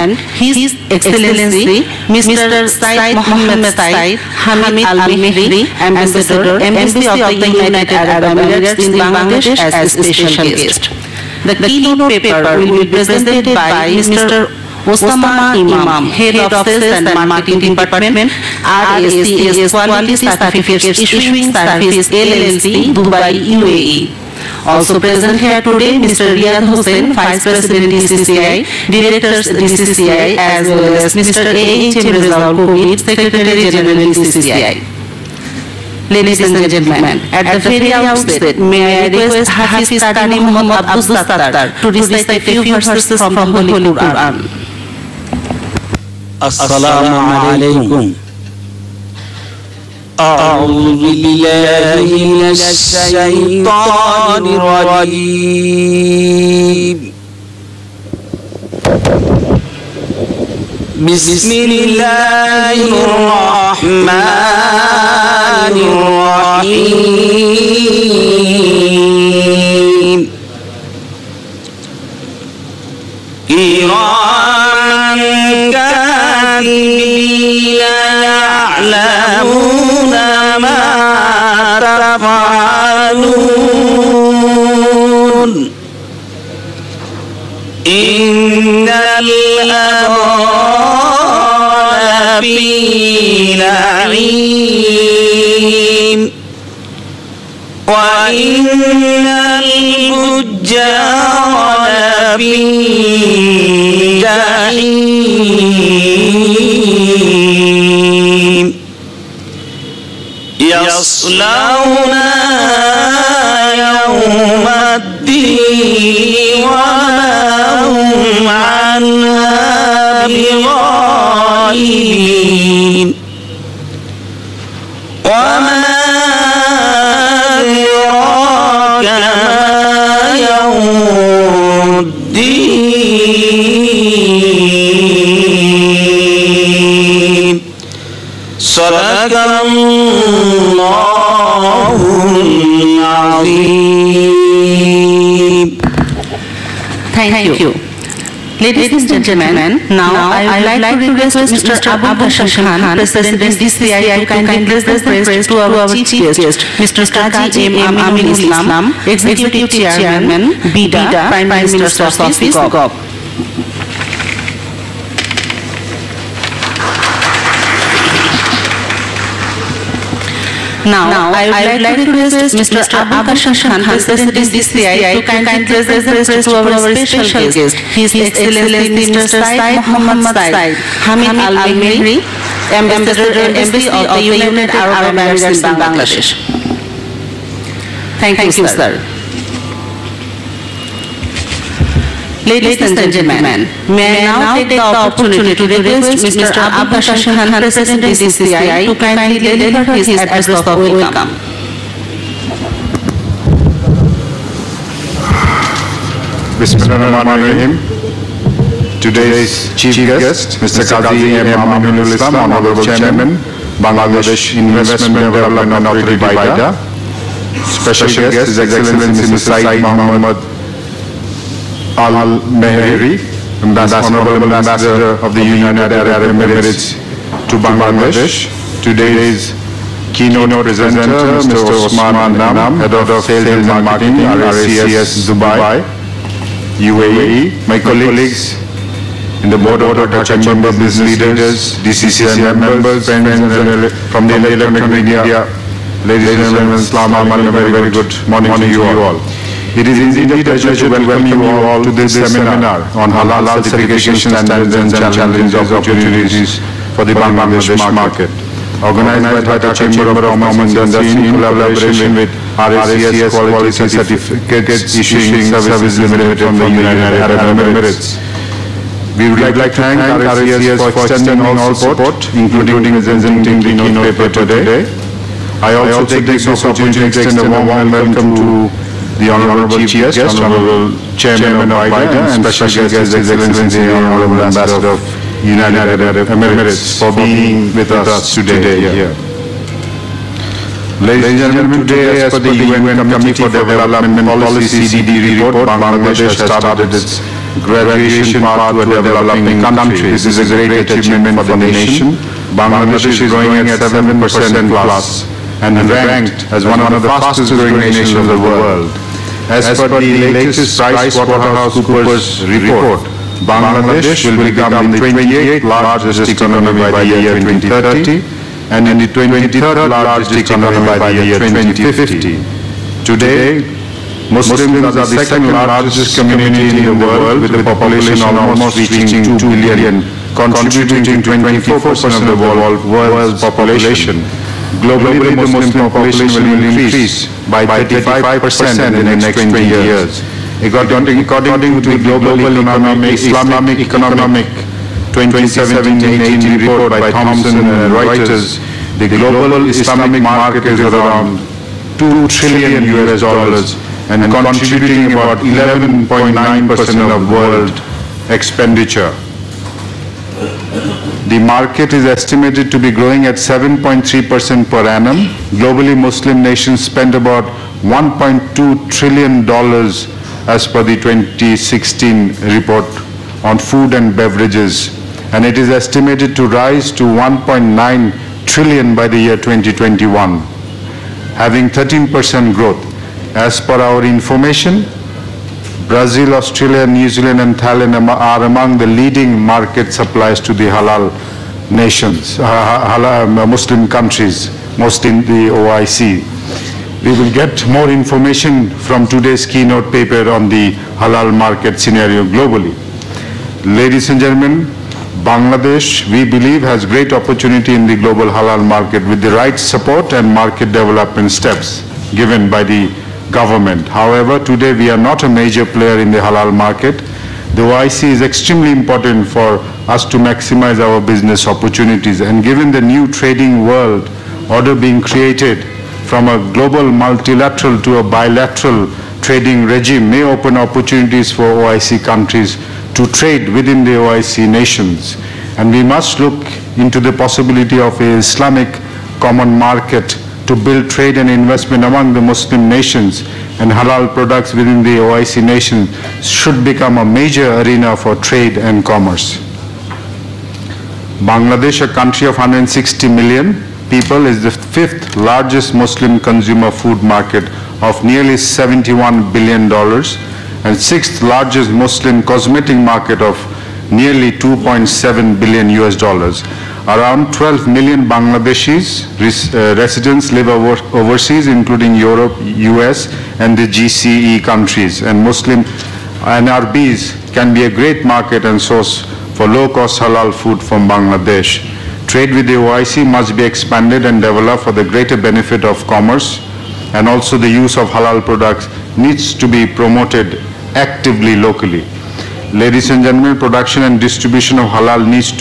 and His Excellency Mr. Said Mohammed Said Hamid Al-Mehri, Ambassador, Embassy of the United Arab Emirates in Bangladesh as a special guest. The keynote paper will be presented by Mr. Osama Imam, Head of Sales and Marketing Department, RACS Quality Certificates Issuing Service LLC, Dubai, UAE. Also present here today, Mr. Riyad Hussain, Vice President DCCI, Directors DCCI, as well as Mr. A.H.M. Rizal Kovid, Secretary General DCCI. Ladies and gentlemen, at the very outset, may I request Hafiz Qari Muhammad Abdus Sattar to recite a few verses from the Holy Quran. Assalamu alaikum. أعوذ بالله من الشيطان الرجيم. بسم الله الرحمن الرحيم. كراما كاتبين يعلمون ما تفعلون. إن الأبرار في نعيم وإن الفجار في جحيم يصلونها يوم الدين وما هم عنها بغائبين. وما أدراك ما يوم الدين. صدق الله العظيم. Thank you. Ladies and gentlemen, now I would like to request Mr. Abu Bashar Khan, President DCCI, to kindly present the praise to our chief guest, Mr. Qazi M. Aminul Islam, Executive Chairman, BIDA, Prime Minister's Office, GOV. Now, I would like to request Mr. Abu Bashar Khan, President DCCI, to kindly present the praise to our special guest, His Excellency Mr. Said Mohammed Said Hamid Al-Mehri, Ambassador, Embassy of the United Arab Emirates in Bangladesh. Thank you, sir. Ladies and gentlemen, may I now take the opportunity to request Mr. Abu Bashar Khan, President DCCI, to kindly deliver his address of welcome. Bismillahirrahmanirrahim. Today's chief guest, Mr. Qazi M. Aminul Islam, Honorable Chairman, Bangladesh Investment Development Authority, BIDA. Special guest, His Excellency Mr. Said Mohammed Al-Mehri, Honorable Ambassador of the United Arab Emirates to Bangladesh. Today's keynote presenter, Mr. Osman Nam, Head of Sales and Marketing, RACS Dubai, UAE. My colleagues in the board of Director Chamber, business leaders, DCCI members, friends from the electronic media, ladies and gentlemen, Assalamu alaikum, a very good morning to you all. It is indeed a pleasure to welcome you all to this seminar on halal certification standards and challenges and opportunities for the Bangladesh market. Organized by Dhaka Chamber of Commerce and Industry in collaboration with RACS Quality Certificates Issuing Services Limited from the United Arab Emirates. We would like to thank RACS for extending all support, including presenting the keynote paper today. I also take this opportunity to extend a warm welcome to the Honorable Chief Guest, Honorable Chairman of BIDA, and special guest, His Excellency, Honorable Ambassador of United Arab Emirates, for being with us today here. Ladies and gentlemen, today, as per the UN Committee for Development Policy CD report, Bangladesh has started its graduation path to a developing country. This is a great achievement for the nation. Bangladesh is growing at 7% plus and ranked as one of the fastest growing nations of the world. As per the latest PricewaterhouseCoopers report, Bangladesh will become the 28th largest economy by the year 2030 and the 23rd largest economy by the year 2050. Today, Muslims are the second largest community in the world, with a population almost reaching 2 billion, contributing to 24% of the world's population. Globally, the Muslim population will increase by 35% in the next 20 years. According to the Global Islamic Economic 2017-18 report by Thomson and Reuters, the global Islamic market is around $2 trillion and contributing about 11.9% of world expenditure. The market is estimated to be growing at 7.3% per annum. Globally, Muslim nations spend about $1.2 trillion as per the 2016 report on food and beverages, and it is estimated to rise to 1.9 trillion by the year 2021, having 13% growth. As per our information, Brazil, Australia, New Zealand and Thailand are among the leading market suppliers to the halal nations, Muslim countries, most in the OIC. We will get more information from today's keynote paper on the halal market scenario globally. Ladies and gentlemen, Bangladesh, we believe, has great opportunity in the global halal market with the right support and market development steps given by the government. However, today we are not a major player in the halal market. The OIC is extremely important for us to maximize our business opportunities, and given the new trading world order being created from a global multilateral to a bilateral trading regime may open opportunities for OIC countries to trade within the OIC nations. And we must look into the possibility of an Islamic common market to build trade and investment among the Muslim nations, and halal products within the OIC nation should become a major arena for trade and commerce. Bangladesh, a country of 160 million people, is the 5th largest Muslim consumer food market of nearly $71 billion and 6th largest Muslim cosmetic market of nearly $2.7 billion. Around 12 million Bangladeshis residents live overseas, including Europe, US, and the GCE countries. And Muslim NRBs can be a great market and source for low-cost halal food from Bangladesh. Trade with the OIC must be expanded and developed for the greater benefit of commerce, and also the use of halal products needs to be promoted actively locally. Ladies and gentlemen, production and distribution of halal needs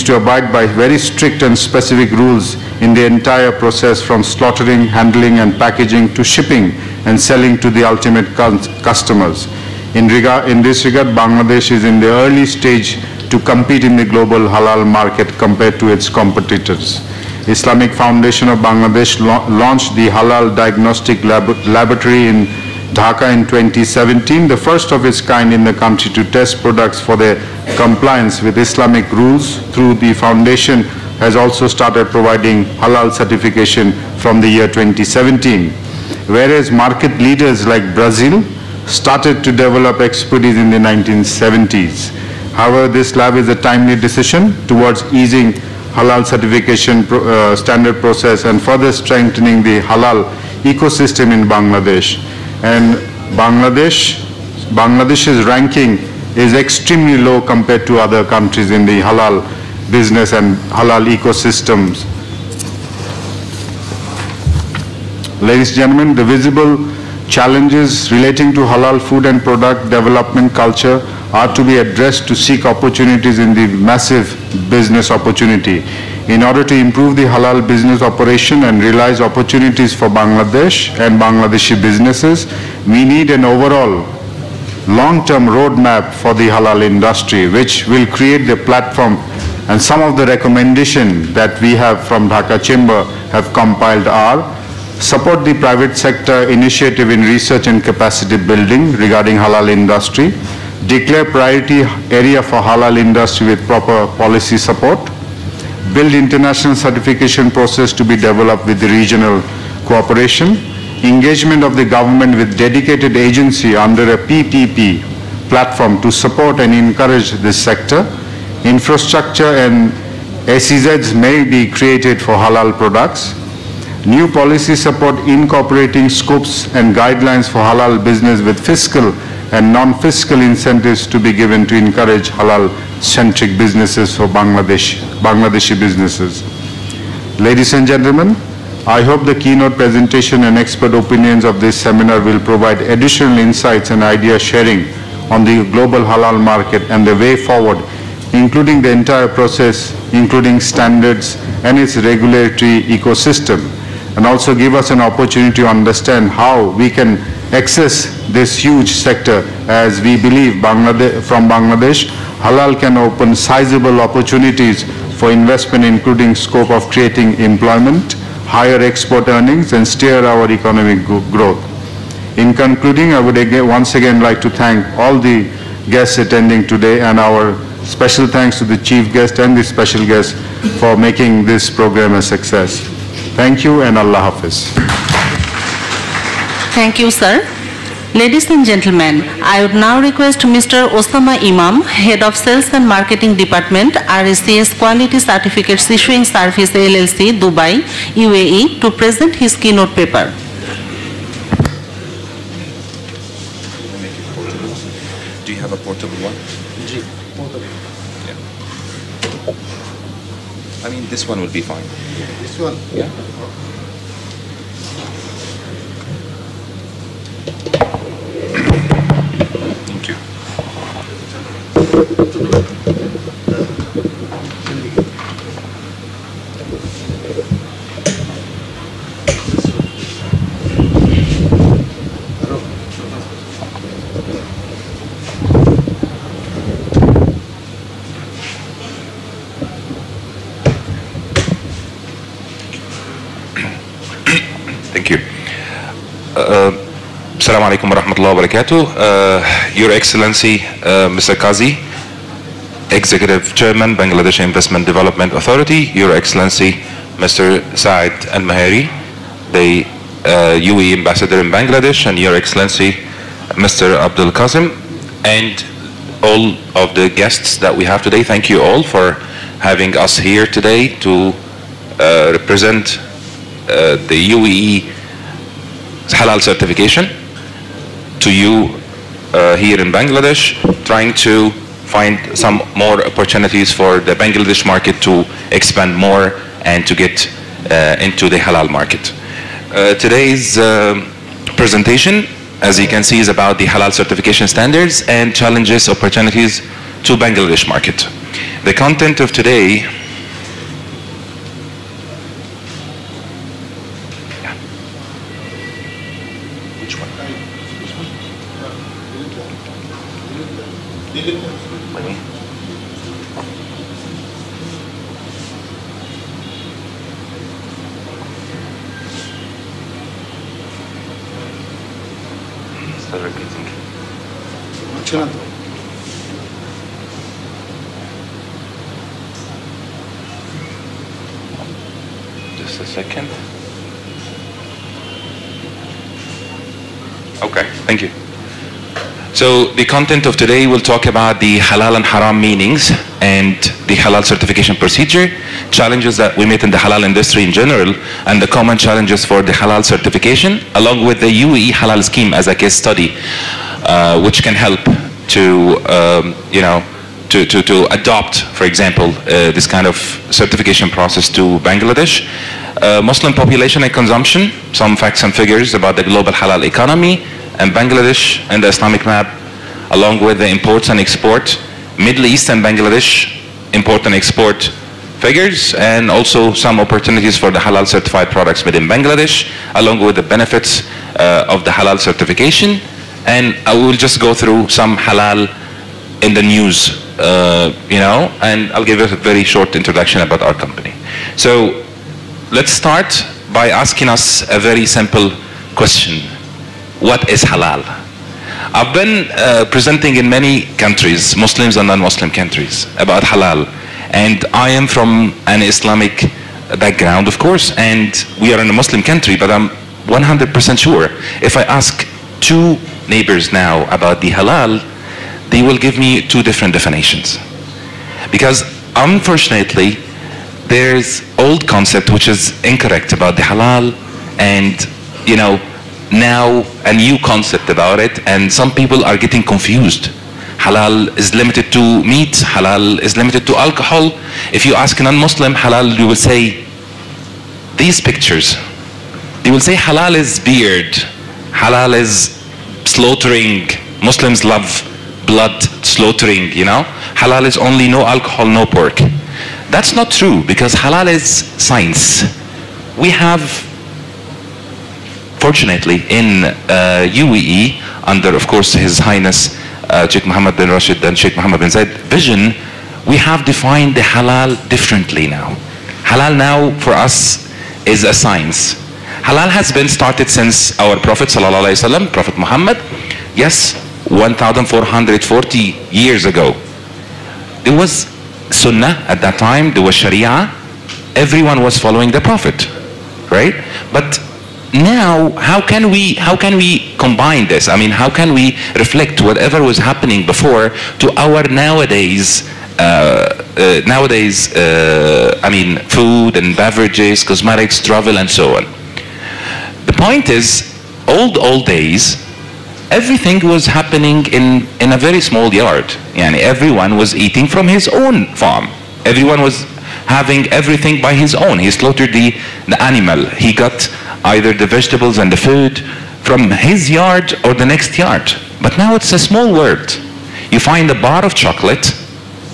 to abide by very strict and specific rules in the entire process, from slaughtering, handling and packaging to shipping and selling to the ultimate customers. In this regard, Bangladesh is in the early stage to compete in the global halal market compared to its competitors. Islamic Foundation of Bangladesh launched the Halal Diagnostic Laboratory in Dhaka in 2017, the first of its kind in the country to test products for their compliance with Islamic rules. Through the foundation has also started providing halal certification from the year 2017. Whereas market leaders like Brazil started to develop expertise in the 1970s. However, this lab is a timely decision towards easing halal certification standard process and further strengthening the halal ecosystem in Bangladesh. And Bangladesh's ranking is extremely low compared to other countries in the halal business and halal ecosystems. Ladies and gentlemen, the visible challenges relating to halal food and product development culture are to be addressed to seek opportunities in the massive business opportunity. In order to improve the halal business operation and realize opportunities for Bangladesh and Bangladeshi businesses, we need an overall long-term roadmap for the halal industry, which will create the platform, and some of the recommendations that we have from Dhaka Chamber have compiled are: support the private sector initiative in research and capacity building regarding halal industry, declare priority area for halal industry with proper policy support, build international certification process to be developed with the regional cooperation, engagement of the government with dedicated agency under a PPP platform to support and encourage this sector. Infrastructure and SEZs may be created for halal products. New policy support incorporating scopes and guidelines for halal business with fiscal and non-fiscal incentives to be given to encourage halal-centric businesses for Bangladeshi businesses. Ladies and gentlemen, I hope the keynote presentation and expert opinions of this seminar will provide additional insights and idea sharing on the global halal market and the way forward, including the entire process, including standards and its regulatory ecosystem, and also give us an opportunity to understand how we can access this huge sector, as we believe from Bangladesh, halal can open sizable opportunities for investment, including scope of creating employment, higher export earnings, and steer our economic growth. In concluding, I would once again like to thank all the guests attending today, and our special thanks to the chief guest and the special guest for making this program a success. Thank you, and Allah Hafiz. Thank you, sir. Ladies and gentlemen, I would now request Mr. Osama Imam, Head of Sales and Marketing Department, RSCS Quality Certificates Issuing Service LLC, Dubai, UAE, to present his keynote paper. Do you have a portable one? Yeah. I mean, this one will be fine. This one? Yeah. Thank you. Thank you. Assalamu alaikum wa rahmatullahi wa barakatuh. Your Excellency, Mr. Qazi, Executive Chairman, Bangladesh Investment Development Authority, Your Excellency, Mr. Said Al-Mahari, the UAE Ambassador in Bangladesh, and Your Excellency, Mr. Abdul Qasim, and all of the guests that we have today. Thank you all for having us here today to represent the UAE Halal certification to you here in Bangladesh, trying to find some more opportunities for the Bangladesh market to expand more and to get into the halal market. Today's presentation, as you can see, is about the halal certification standards and challenges, opportunities to Bangladesh market. The content of today Just a second. Okay, thank you. So the content of today will talk about the halal and haram meanings and the halal certification procedure, challenges that we meet in the halal industry in general, and the common challenges for the halal certification, along with the UAE halal scheme as a case study, which can help to, to adopt, for example, this kind of certification process to Bangladesh. Muslim population and consumption, some facts and figures about the global halal economy, and Bangladesh and the Islamic map, along with the imports and export, Middle East and Bangladesh import and export figures, and also some opportunities for the halal certified products within Bangladesh, along with the benefits of the halal certification. And I will just go through some halal in the news, and I'll give you a very short introduction about our company. So let's start by asking us a very simple question. What is halal? I've been presenting in many countries, Muslims and non-Muslim countries, about halal. And I am from an Islamic background, of course, and we are in a Muslim country, but I'm 100% sure if I ask two neighbors now about the halal, they will give me two different definitions. Because unfortunately, there's old concept which is incorrect about the halal, and you know, now a new concept about it, and some people are getting confused. Halal is limited to meat, halal is limited to alcohol. If you ask a non-Muslim halal, you will say these pictures. They will say halal is beard, halal is slaughtering. Muslims love blood slaughtering, you know. Halal is only no alcohol, no pork. That's not true, because halal is science. We have, fortunately, in UAE, under, of course, His Highness Sheikh Mohammed bin Rashid and Sheikh Mohammed bin Zayed vision, we have defined the halal differently now. Halal now, for us, is a science. Halal has been started since our Prophet ﷺ, Prophet Muhammad, yes, 1,440 years ago. There was Sunnah at that time, there was Sharia, everyone was following the Prophet, right? But now, how can we combine this? I mean, how can we reflect whatever was happening before to our nowadays, I mean, food and beverages, cosmetics, travel, and so on. The point is, old days, everything was happening in a very small yard. Yani everyone was eating from his own farm. Everyone was having everything by his own. He slaughtered the animal. He got either the vegetables and the food from his yard or the next yard. But now it's a small world. You find a bar of chocolate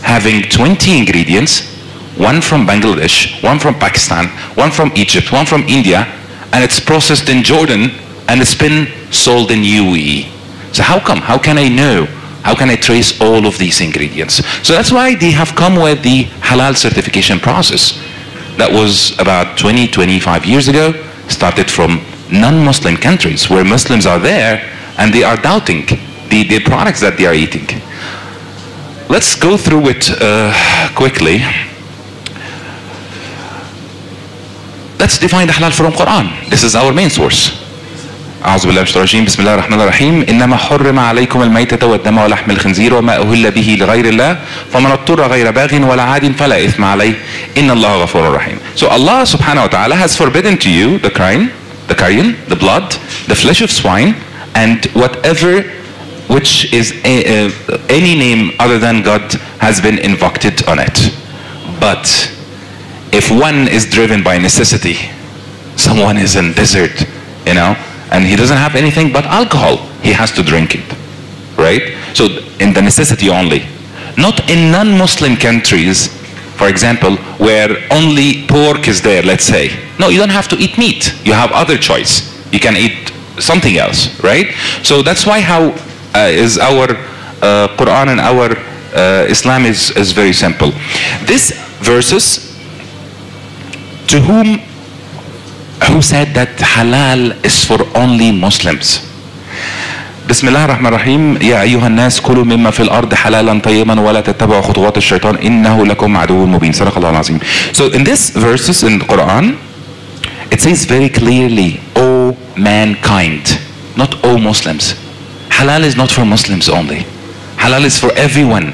having 20 ingredients, one from Bangladesh, one from Pakistan, one from Egypt, one from India, and it's processed in Jordan and it's been sold in UAE. So how come? How can I know? How can I trace all of these ingredients? So that's why they have come with the halal certification process. That was about 25 years ago, started from non-Muslim countries where Muslims are there and they are doubting the products that they are eating. Let's go through it quickly. Let's define the halal from Quran. This is our main source. أعوذ بالله من الشيطان الرجيم بسم الله الرحمن الرحيم إنما حرم عليكم الميتة والدم ولحم الخنزير وما أهل به لغير الله فمن اضطر غير باغ ولا عاد فلا إثم عليه إن الله غفور رحيم. So Allah subhanahu wa ta'ala has forbidden to you the carrion, the blood, the flesh of swine, and whatever which is any name other than God has been invoked on it. But if one is driven by necessity, someone is in desert, you know, and he doesn't have anything but alcohol, he has to drink it, right? So in the necessity only. Not in non-Muslim countries, for example, where only pork is there, let's say. No, you don't have to eat meat. You have other choice. You can eat something else, right? So that's why how is our Quran and our Islam is very simple. This verses, to who said that halal is for only Muslims? بسم الله الرحمن الرحيم يا أيها الناس كلوا مما في الأرض حلالا طيبا ولا تتبعوا خطوات الشيطان إنه لكم عدو مبين صدق الله العظيم. So in this verses in the Quran, it says very clearly, O mankind, not O Muslims. Halal is not for Muslims only. Halal is for everyone.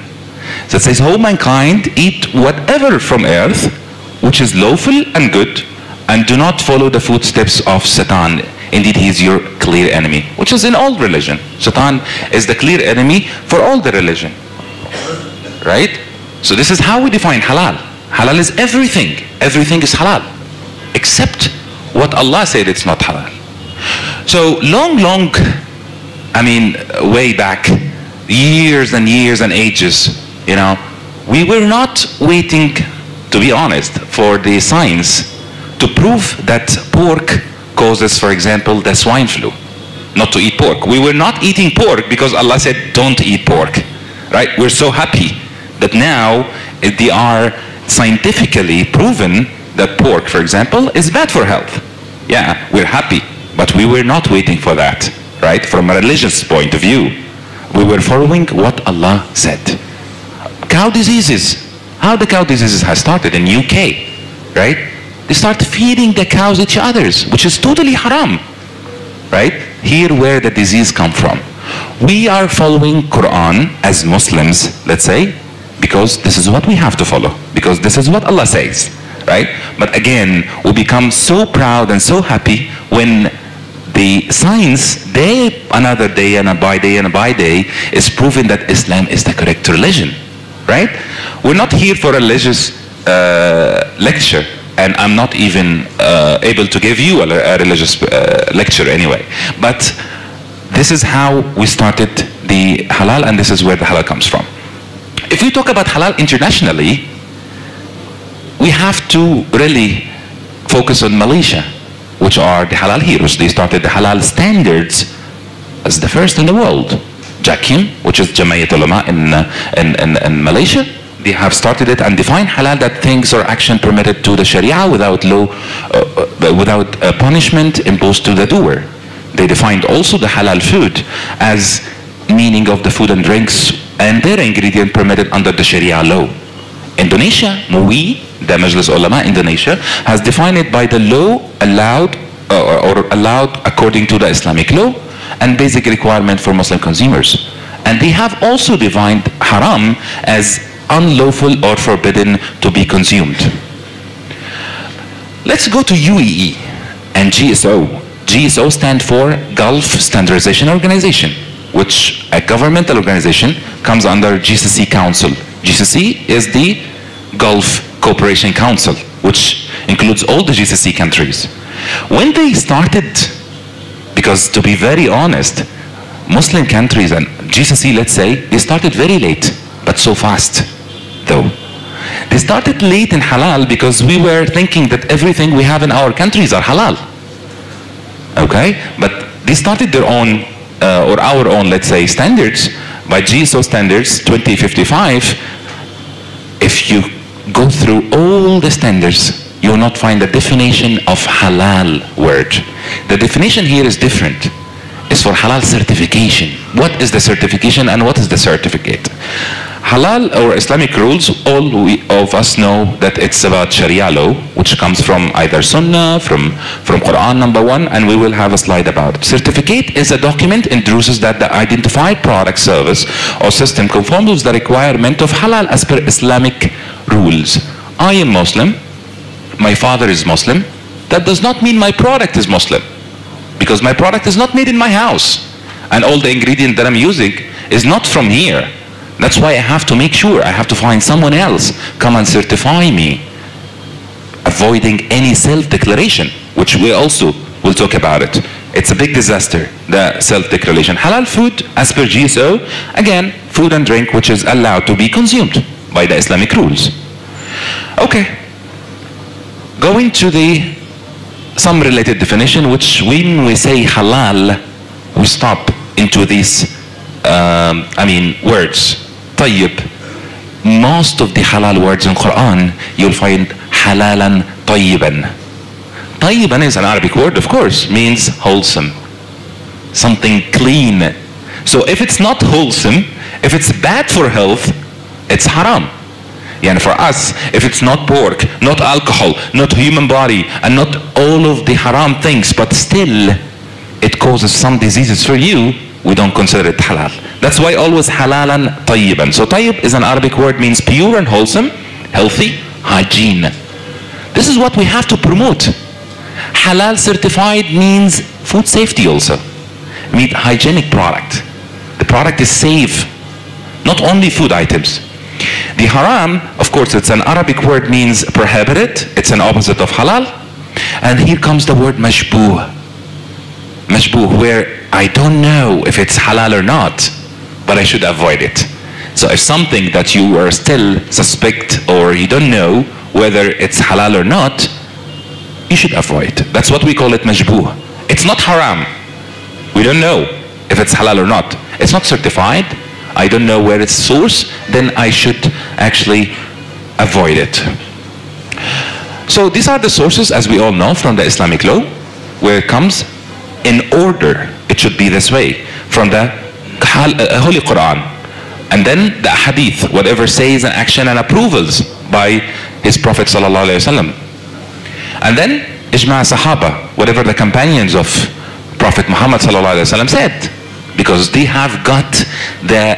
So it says, O mankind, eat whatever from earth which is lawful and good, and do not follow the footsteps of Satan. Indeed, he is your clear enemy, which is in all religion. Satan is the clear enemy for all the religion, right? So this is how we define halal. Halal is everything. Everything is halal, except what Allah said it's not halal. So long, I mean, way back, years and years and ages, you know, we were not waiting, to be honest, for the science to prove that pork causes, for example, the swine flu. Not to eat pork. We were not eating pork because Allah said don't eat pork, right? We're so happy that now they are scientifically proven that pork, for example, is bad for health. Yeah, we're happy, but we were not waiting for that, right? From a religious point of view, We were following what Allah said. Cow diseases. How the cow diseases has started in UK, right? They start feeding the cows each others, which is totally haram, right? Here where the disease come from. We are following Quran as Muslims, let's say, because this is what we have to follow, because this is what Allah says, right? But again, we become so proud and so happy when the science, another day and by day, is proving that Islam is the correct religion, right? We're not here for a religious lecture, and I'm not even able to give you a religious lecture anyway. But this is how we started the halal, and this is where the halal comes from. If we talk about halal internationally, we have to really focus on Malaysia, which are the halal heroes. They started the halal standards as the first in the world. JAKIM, which is Jama'at Ulama in Malaysia, they have started it and defined halal, that things or action permitted to the Sharia without law, without punishment imposed to the doer. They defined also the halal food as meaning of the food and drinks and their ingredient permitted under the Sharia law. Indonesia, MUI, the Majlis Ulama Indonesia, has defined it by the law allowed or allowed according to the Islamic law and basic requirement for Muslim consumers. And they have also defined haram as unlawful or forbidden to be consumed. Let's go to UAE and GSO. GSO stands for Gulf Standardization Organization, which a governmental organization comes under GCC Council. GCC is the Gulf Cooperation Council, which includes all the GCC countries. When they started, because to be very honest, Muslim countries and GCC, let's say, they started very late, but so fast, though. They started late in halal because we were thinking that everything we have in our countries are halal. Okay? But they started their own, or our own, let's say, standards. By GSO standards 2055, if you go through all the standards, you will not find the definition of halal word. The definition here is different. It's for halal certification. What is the certification and what is the certificate? Halal or Islamic rules, all of us know that it's about Sharia law, which comes from either Sunnah, from Quran #1, and we will have a slide about it. Certificate is a document introduces that the identified product, service, or system conforms with the requirement of halal as per Islamic rules. I am Muslim, my father is Muslim, that does not mean my product is Muslim, because my product is not made in my house, and all the ingredient that I'm using is not from here. That's why I have to make sure, I have to find someone else come and certify me, avoiding any self-declaration, which we also will talk about it. It's a big disaster, the self-declaration. Halal food, as per GSO, again, food and drink which is allowed to be consumed by the Islamic rules. Okay, going to the some related definition, which when we say halal, we stop into these words. طيب. Most of the halal words in Quran, you'll find halalan طيبا. طيبا is an Arabic word, of course, means wholesome. Something clean. So if it's not wholesome, if it's bad for health, it's haram. And for us, if it's not pork, not alcohol, not human body, and not all of the haram things, but still it causes some diseases for you, we don't consider it halal. That's why always halalan tayyiban. So tayyib is an Arabic word, means pure and wholesome, healthy, hygiene. This is what we have to promote. Halal certified means food safety also. Means hygienic product. The product is safe. Not only food items. The haram, of course, it's an Arabic word, means prohibited. It's an opposite of halal. And here comes the word mashbuh. Mashbuh, where I don't know if it's halal or not, but I should avoid it. So if something that you are still suspect or you don't know whether it's halal or not, you should avoid. That's what we call it mashbuh. It's not haram. We don't know if it's halal or not. It's not certified. I don't know where its source, then I should actually avoid it. So these are the sources, as we all know, from the Islamic law, where it comes in order. It should be this way. From the Holy Quran, and then the hadith, whatever says and action and approvals by his Prophet sallallahu alaihi wasallam, and then ijma' sahaba, whatever the companions of Prophet Muhammad sallallahu alaihi wasallam said, because they have got the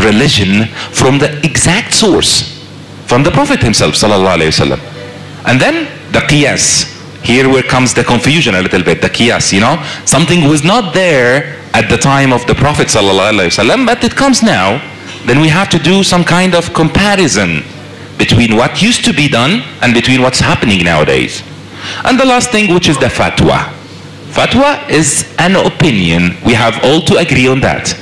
religion from the exact source, from the Prophet himself sallallahu alaihi wasallam. And then the qiyas. Here where comes the confusion a little bit, the qiyas, you know, something was not there at the time of the Prophet sallallahu alaihi wasallam, but it comes now. Then we have to do some kind of comparison between what used to be done and between what's happening nowadays. And the last thing, which is the fatwa. Fatwa is an opinion, we have all to agree on that,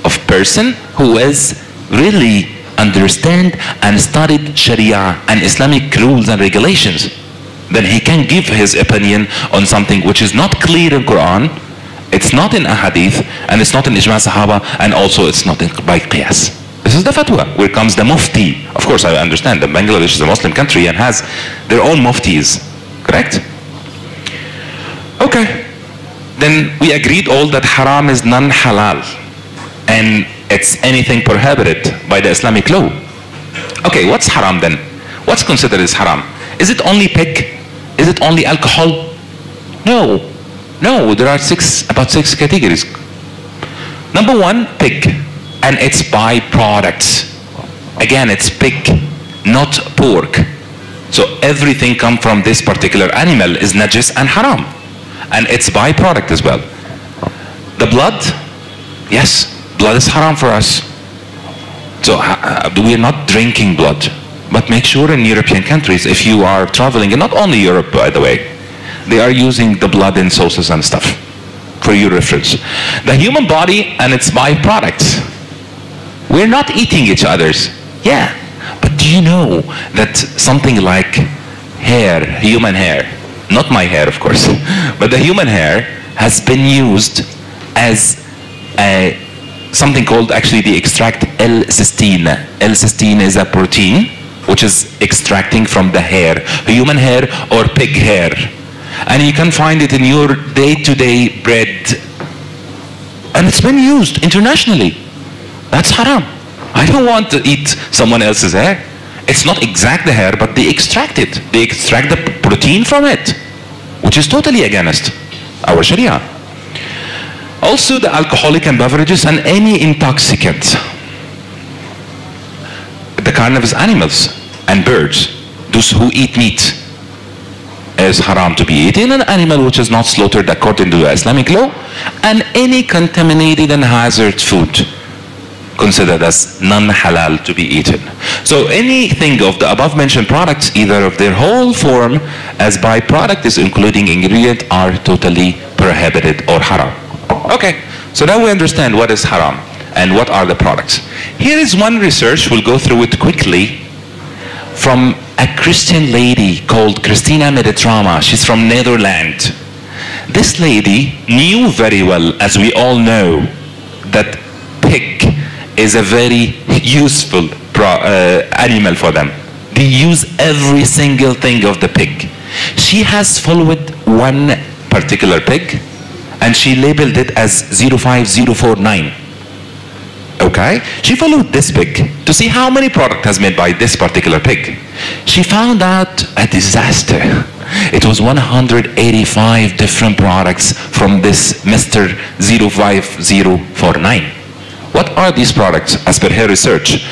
of person who is really understand and studied Sharia and Islamic rules and regulations. Then he can give his opinion on something which is not clear in Quran, it's not in Ahadith, and it's not in Ijma' Sahaba, and also it's not by Qiyas. This is the fatwa. Where comes the mufti? Of course, I understand that Bangladesh is a Muslim country and has their own muftis, correct? Okay. Then we agreed all that haram is non-halal, and it's anything prohibited by the Islamic law. Okay, what's haram then? What's considered as haram? Is it only pig? Is it only alcohol? No. No, there are about six categories. Number one, pig and its byproducts. Again, it's pig, not pork. So everything come from this particular animal is najis and haram. And its byproduct as well. The blood, yes, blood is haram for us. So we're not drinking blood. But make sure in European countries, if you are traveling, and not only Europe by the way, they are using the blood in sauces and stuff, for your reference. The human body and its byproducts. We're not eating each other's. Yeah, but do you know that something like hair, human hair, not my hair of course, but the human hair has been used as something called actually the extract L-cysteine. L-cysteine is a protein which is extracting from the hair, human hair or pig hair. And you can find it in your day-to-day bread. And it's been used internationally. That's haram. I don't want to eat someone else's hair. It's not exact the hair, but they extract it. They extract the protein from it, which is totally against our Sharia. Also the alcoholic and beverages and any intoxicant. The carnivorous animals and birds, those who eat meat, is haram to be eaten. An animal which is not slaughtered according to the Islamic law, and any contaminated and hazard food considered as non-halal to be eaten. So anything of the above mentioned products, either of their whole form as byproduct is including ingredient, are totally prohibited or haram. Okay, so now we understand what is haram and what are the products. Here is one research, we'll go through it quickly, from a Christian lady called Christina Meditrama. She's from Netherlands. This lady knew very well, as we all know, that pig is a very useful animal for them. They use every single thing of the pig. She has followed one particular pig and she labeled it as 05049. Okay? She followed this pig to see how many product has made by this particular pig. She found out a disaster. It was 185 different products from this Mr. 05049. What are these products as per her research?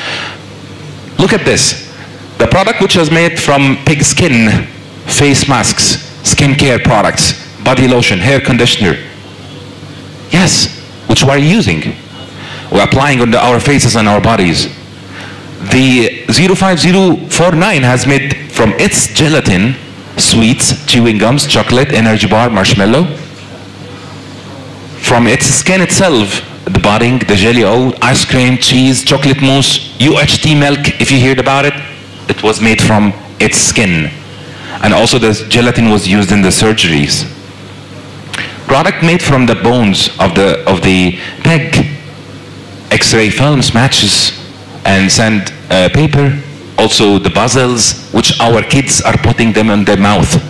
Look at this. The product which was made from pig skin, face masks, skin care products, body lotion, hair conditioner. Yes, which we're using. We're applying on our faces and our bodies. The 05049 has made from its gelatin, sweets, chewing gums, chocolate, energy bar, marshmallow. From its skin itself, the budding, the jelly oil, ice cream, cheese, chocolate mousse, UHT milk, if you heard about it, it was made from its skin. And also the gelatin was used in the surgeries. Product made from the bones of the pig, X-ray films, matches, and sandpaper. Also the puzzles, which our kids are putting them in their mouth,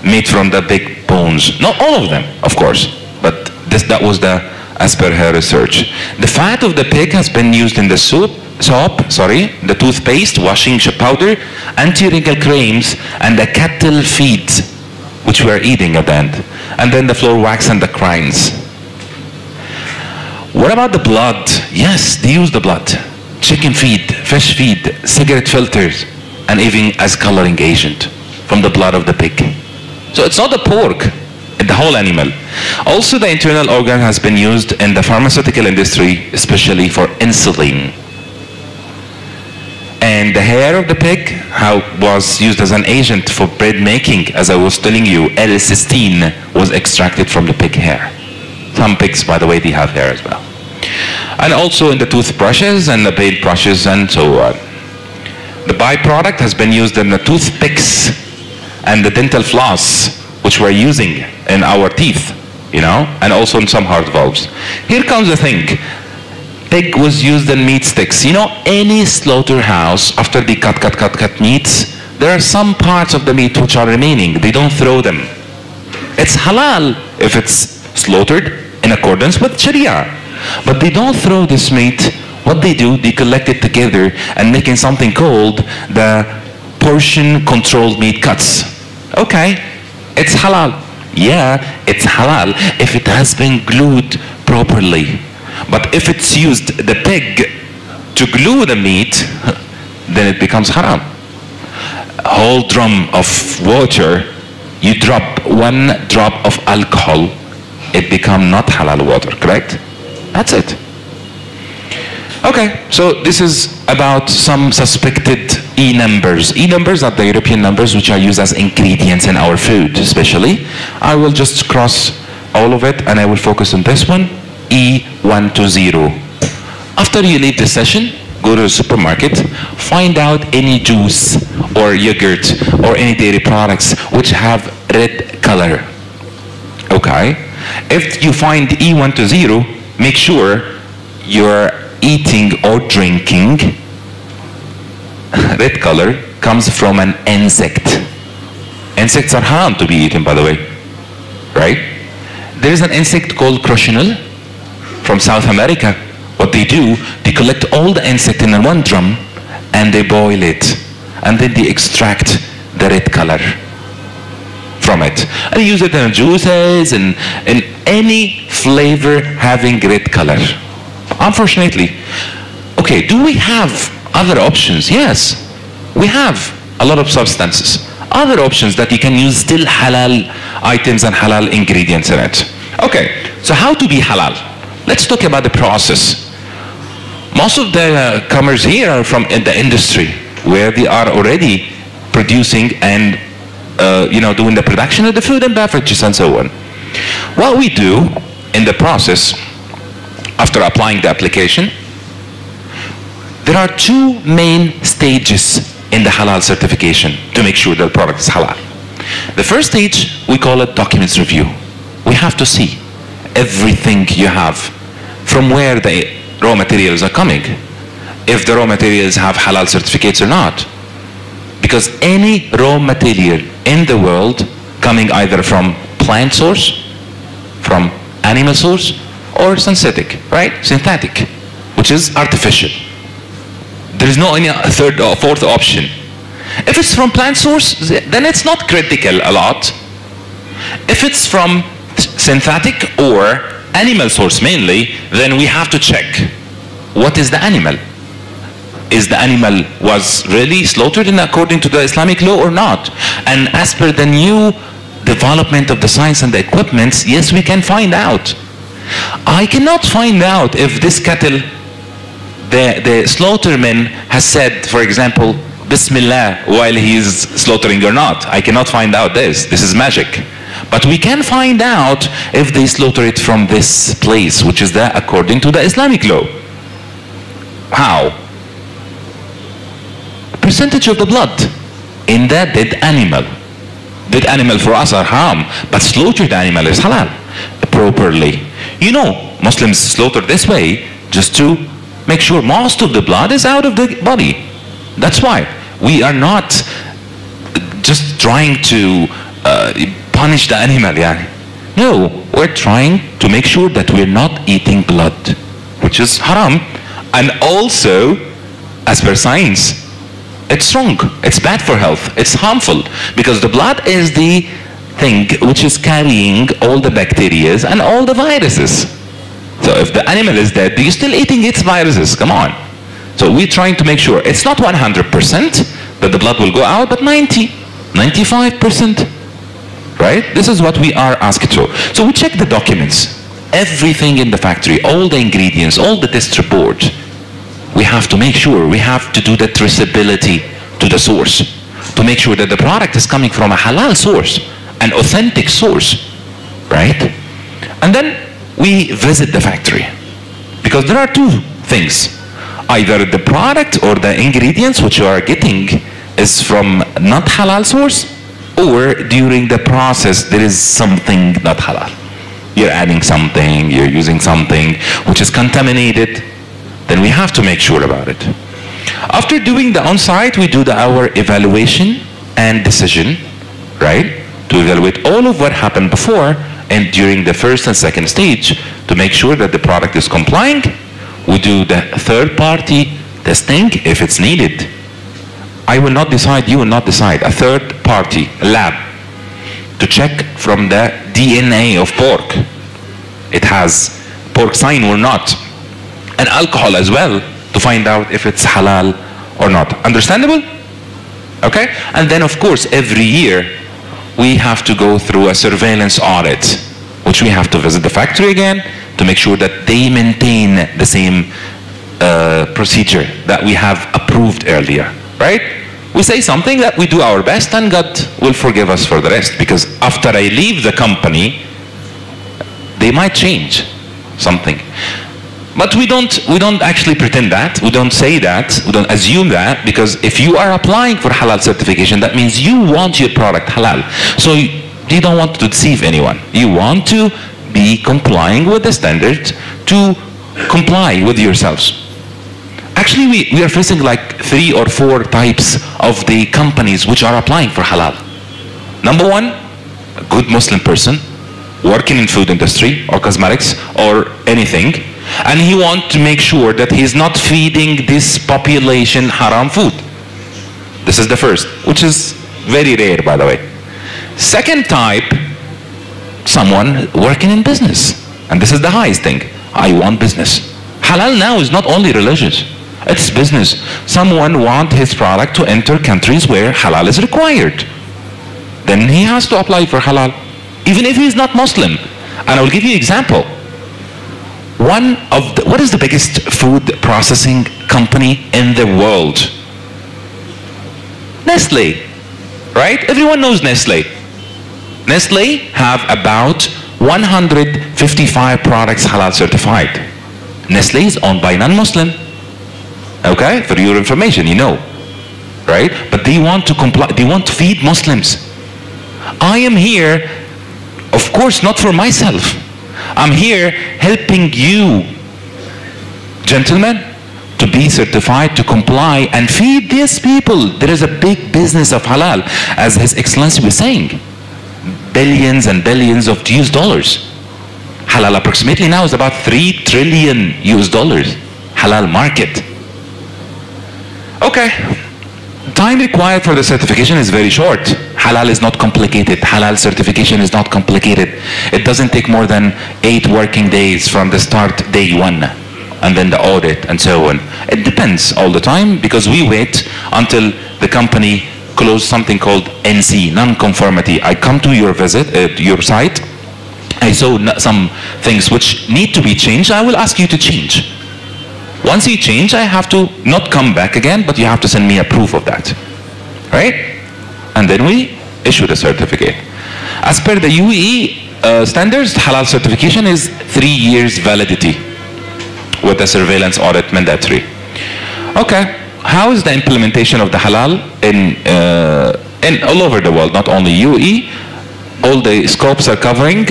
made from the big bones. Not all of them, of course, but that was the as per her research. The fat of the pig has been used in the the toothpaste, washing powder, anti-wrinkle creams, and the cattle feed, which we are eating at the end. And then the floor wax and the crines. What about the blood? Yes, they use the blood. Chicken feed, fish feed, cigarette filters, and even as coloring agent from the blood of the pig. So it's not the pork, it's the whole animal. Also, the internal organ has been used in the pharmaceutical industry, especially for insulin. And the hair of the pig was used as an agent for bread making. As I was telling you, L-cysteine was extracted from the pig hair. Some pigs, by the way, they have hair as well. And also in the toothbrushes and the paintbrushes and so on. The byproduct has been used in the toothpicks and the dental floss, which we're using in our teeth, you know, and also in some heart valves. Here comes the thing. Pig was used in meat sticks. You know, any slaughterhouse, after they cut meats, there are some parts of the meat which are remaining. They don't throw them. It's halal if it's slaughtered in accordance with Sharia. But they don't throw this meat. What they do, they collect it together and making something called the portion controlled meat cuts. Okay, it's halal. Yeah, it's halal if it has been glued properly. But if it's used the pig to glue the meat, then it becomes haram. A whole drum of water, you drop 1 drop of alcohol, it becomes not halal water, correct? That's it. Okay, so this is about some suspected E numbers. E numbers are the European numbers which are used as ingredients in our food, especially. I will just cross all of it and I will focus on this one. E120. After you leave the session, go to the supermarket, find out any juice or yogurt or any dairy products which have red color. Okay? If you find E120, make sure you're eating or drinking. Red color comes from an insect. Insects are haram to be eaten, by the way. Right? There is an insect called crochinil from South America. What they do, they collect all the insect in one drum and they boil it. And then they extract the red color from it. And they use it in juices and in any flavor having red color. Unfortunately. Okay, do we have other options? Yes, we have a lot of substances. Other options that you can use still halal items and halal ingredients in it. Okay, so how to be halal? Let's talk about the process. Most of the comers here are from the industry where they are already producing and doing the production of the food and beverages and so on. What we do in the process after applying the application, there are 2 main stages in the halal certification to make sure that the product is halal. The first stage, we call it documents review. We have to see everything you have, from where the raw materials are coming, if the raw materials have halal certificates or not. Because any raw material in the world coming either from plant source, from animal source, or synthetic, right? Synthetic, which is artificial. There is no any third or fourth option. If it's from plant source, then it's not critical a lot. If it's from synthetic or animal source mainly, then we have to check what is the animal. Is the animal was really slaughtered in according to the Islamic law or not? And as per the new development of the science and the equipment, yes, we can find out. I cannot find out if this cattle, the slaughterman has said, for example, Bismillah while he is slaughtering or not. I cannot find out this. This is magic. But we can find out if they slaughter it from this place, which is there according to the Islamic law. How? Percentage of the blood in the dead animal. Dead animal for us are haram, but slaughtered animal is halal properly. You know, Muslims slaughter this way just to make sure most of the blood is out of the body. That's why we are not just trying to punish the animal. Yeah. No, we're trying to make sure that we're not eating blood, which is haram. And also, as per science, it's wrong. It's bad for health. It's harmful because the blood is the thing which is carrying all the bacteria and all the viruses. So if the animal is dead, you're still eating its viruses. Come on. So we're trying to make sure it's not 100% that the blood will go out, but 90, 95%. Right? This is what we are asked to. So we check the documents, everything in the factory, all the ingredients, all the test report. We have to make sure, we have to do the traceability to the source, to make sure that the product is coming from a halal source, an authentic source, right? And then we visit the factory, because there are two things. Either the product or the ingredients which you are getting is from not halal source, or during the process there is something not halal. You're adding something, you're using something which is contaminated, then we have to make sure about it. After doing the on-site, we do our evaluation and decision, right? To evaluate all of what happened before and during the first and second stage to make sure that the product is complying. We do the third-party testing if it's needed. I will not decide, you will not decide. A third-party lab to check from the DNA of pork. It has pork sign or not. And alcohol as well, to find out if it's halal or not. Understandable? Okay? And then of course every year we have to go through a surveillance audit, which we have to visit the factory again to make sure that they maintain the same procedure that we have approved earlier, right? We say something that we do our best and God will forgive us for the rest, because after I leave the company, they might change something. But we don't actually pretend that, we don't say that, we don't assume that, because if you are applying for halal certification, that means you want your product halal. So you don't want to deceive anyone. You want to be complying with the standards, to comply with yourselves. Actually, we are facing like 3 or 4 types of the companies which are applying for halal. Number one, a good Muslim person working in food industry or cosmetics or anything, and he wants to make sure that he's not feeding this population haram food. This is the first, which is very rare, by the way. Second type, someone working in business, and this is the highest thing. I want business. Halal now is not only religious, it's business. Someone wants his product to enter countries where halal is required. Then he has to apply for halal, even if he's not Muslim. And I will give you an example. What is the biggest food processing company in the world? Nestle, right? Everyone knows Nestle. Nestle have about 155 products halal certified. Nestle is owned by non-Muslim. Okay, for your information, you know, right? But they want to comply, they want to feed Muslims. I am here, of course, not for myself. I'm here helping you, gentlemen, to be certified, to comply and feed these people. There is a big business of halal, as His Excellency was saying. Billions and billions of US dollars. Halal approximately now is about $3 trillion US dollars. Halal market. Okay. Time required for the certification is very short. Halal is not complicated. Halal certification is not complicated. It doesn't take more than 8 working days from the start, day 1, and then the audit and so on. It depends all the time, because we wait until the company close something called NC, non-conformity. I come to your visit, your site. I saw some things which need to be changed. I will ask you to change. Once you change, I have to not come back again, but you have to send me a proof of that, right? And then we issue the certificate. As per the UAE standards, halal certification is 3 years validity with the surveillance audit mandatory. Okay, how is the implementation of the halal in all over the world, not only UAE? All the scopes are covering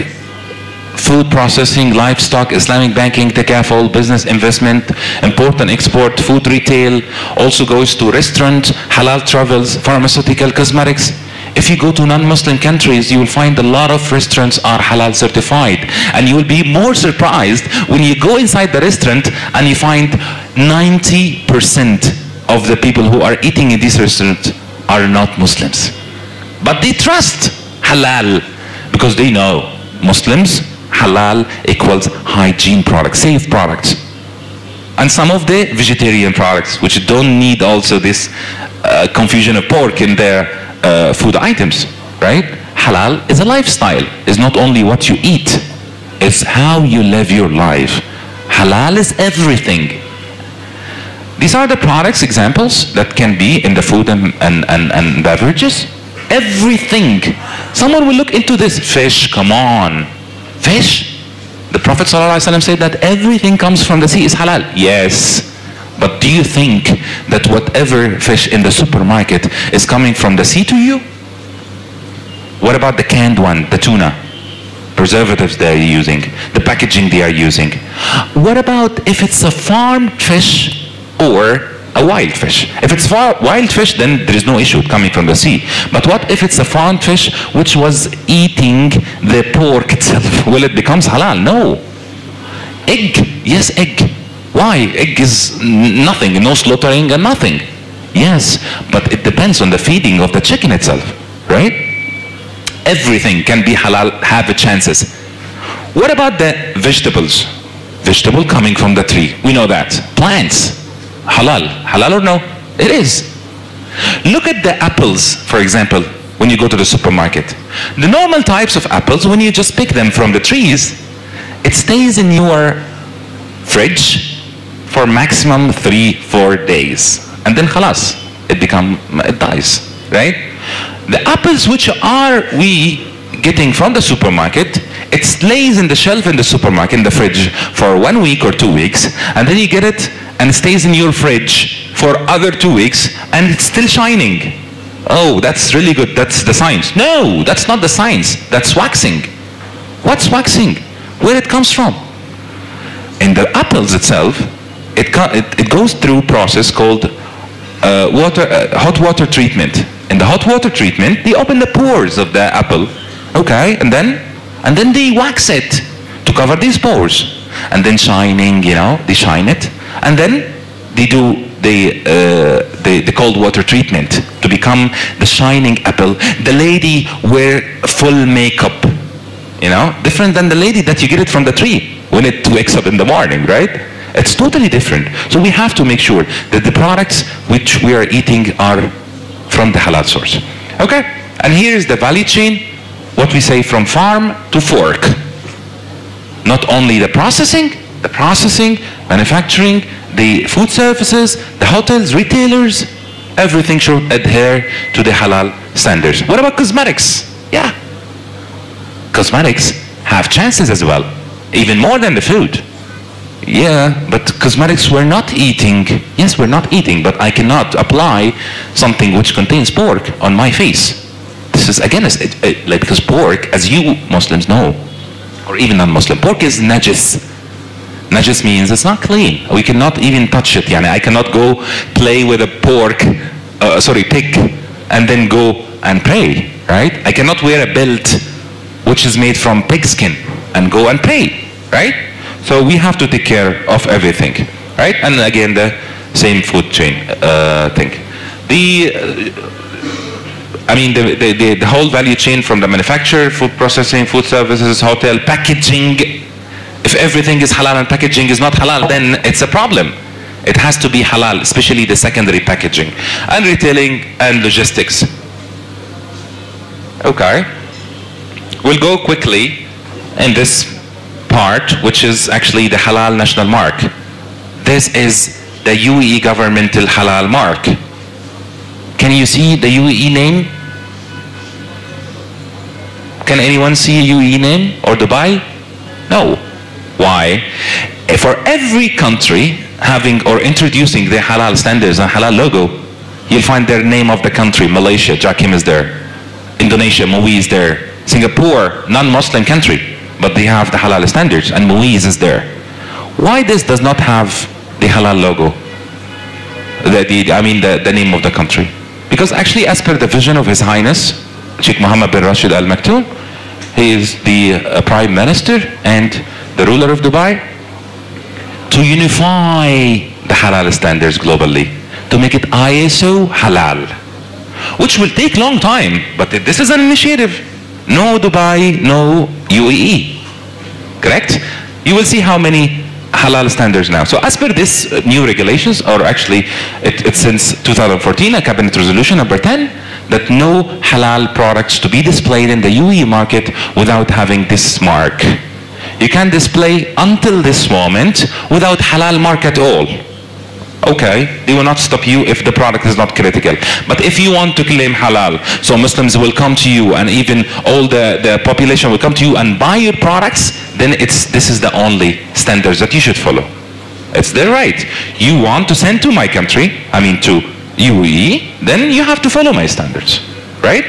food processing, livestock, Islamic banking, takaful, business investment, import and export, food retail, also goes to restaurant, halal travels, pharmaceutical, cosmetics. If you go to non-Muslim countries, you will find a lot of restaurants are halal certified. And you will be more surprised when you go inside the restaurant and you find 90% of the people who are eating in these restaurants are not Muslims. But they trust halal because they know Muslims, halal equals hygiene products, safe products. And some of the vegetarian products, which don't need also this confusion of pork in their food items, right? Halal is a lifestyle. It's not only what you eat, it's how you live your life. Halal is everything. These are the products, examples, that can be in the food and beverages. Everything. Someone will look into this. Fish, come on. Fish? The Prophet ﷺ said that everything comes from the sea is halal. Yes. But do you think that whatever fish in the supermarket is coming from the sea to you? What about the canned one, the tuna? Preservatives they are using, the packaging they are using. What about if it's a farmed fish or a wild fish? If it's wild fish, then there is no issue coming from the sea. But what if it's a farmed fish which was eating the pork itself? Will it becomes halal? No. Egg, yes, egg. Why? Egg is nothing, no slaughtering and nothing. Yes, but it depends on the feeding of the chicken itself, right? Everything can be halal, have the chances. What about the vegetables? Vegetable coming from the tree, we know that. Plants. Halal. Halal or no? It is. Look at the apples, for example, when you go to the supermarket. The normal types of apples, when you just pick them from the trees, it stays in your fridge for maximum 3-4 days. And then khalas, it dies, right? The apples which are we getting from the supermarket, it stays in the shelf in the supermarket, in the fridge for 1 week or 2 weeks, and then you get it and it stays in your fridge for other 2 weeks and it's still shining. Oh, that's really good, that's the science. No, that's not the science, that's waxing. What's waxing? Where it comes from? In the apples itself, it goes through a process called hot water treatment. In the hot water treatment, they open the pores of the apple, okay, and then they wax it to cover these pores, and then shining, you know, they shine it, and then they do the cold water treatment to become the shining apple. The lady wear full makeup, you know, different than the lady that you get it from the tree when it wakes up in the morning, right? It's totally different. So we have to make sure that the products which we are eating are from the halal source. Okay? And here is the value chain, what we say from farm to fork. Not only the processing, manufacturing, the food services, the hotels, retailers, everything should adhere to the halal standards. What about cosmetics? Yeah. Cosmetics have chances as well, even more than the food. Yeah, but cosmetics we're not eating. Yes, we're not eating, but I cannot apply something which contains pork on my face. This is again, like, because pork, as you Muslims know, or even non-Muslim, pork is najis. Najis means it's not clean. We cannot even touch it. Yani, I cannot go play with a pig, and then go and pray, right? I cannot wear a belt which is made from pig skin and go and pray, right? So we have to take care of everything, right? And again, the same food chain thing. The whole value chain from the manufacturer, food processing, food services, hotel, packaging. If everything is halal and packaging is not halal, then it's a problem. It has to be halal, especially the secondary packaging. And retailing and logistics. Okay. We'll go quickly in this part, which is actually the halal national mark. This is the UAE governmental halal mark. Can you see the UAE name? Can anyone see a UAE name or Dubai? No. Why? For every country having or introducing the halal standards and halal logo, you'll find their name of the country. Malaysia, Jakim is there. Indonesia, Muiz is there. Singapore, non-Muslim country, but they have the halal standards and Muiz is there. Why this does not have the halal logo? The name of the country? Because actually, as per the vision of His Highness, Sheikh Mohammed bin Rashid Al Maktoum. He is the Prime Minister and the ruler of Dubai, to unify the halal standards globally, to make it ISO halal, which will take long time, but this is an initiative. No Dubai, no UAE, correct? You will see how many halal standards now. So as per this new regulations, or actually it's since 2014, a cabinet resolution number 10, that no halal products to be displayed in the UAE market without having this mark. You can display until this moment without halal mark at all. Okay, they will not stop you if the product is not critical. But if you want to claim halal, so Muslims will come to you, and even all the population will come to you and buy your products, then this is the only standards that you should follow. It's their right. You want to send to my country, I mean to UAE, then you have to follow my standards, right?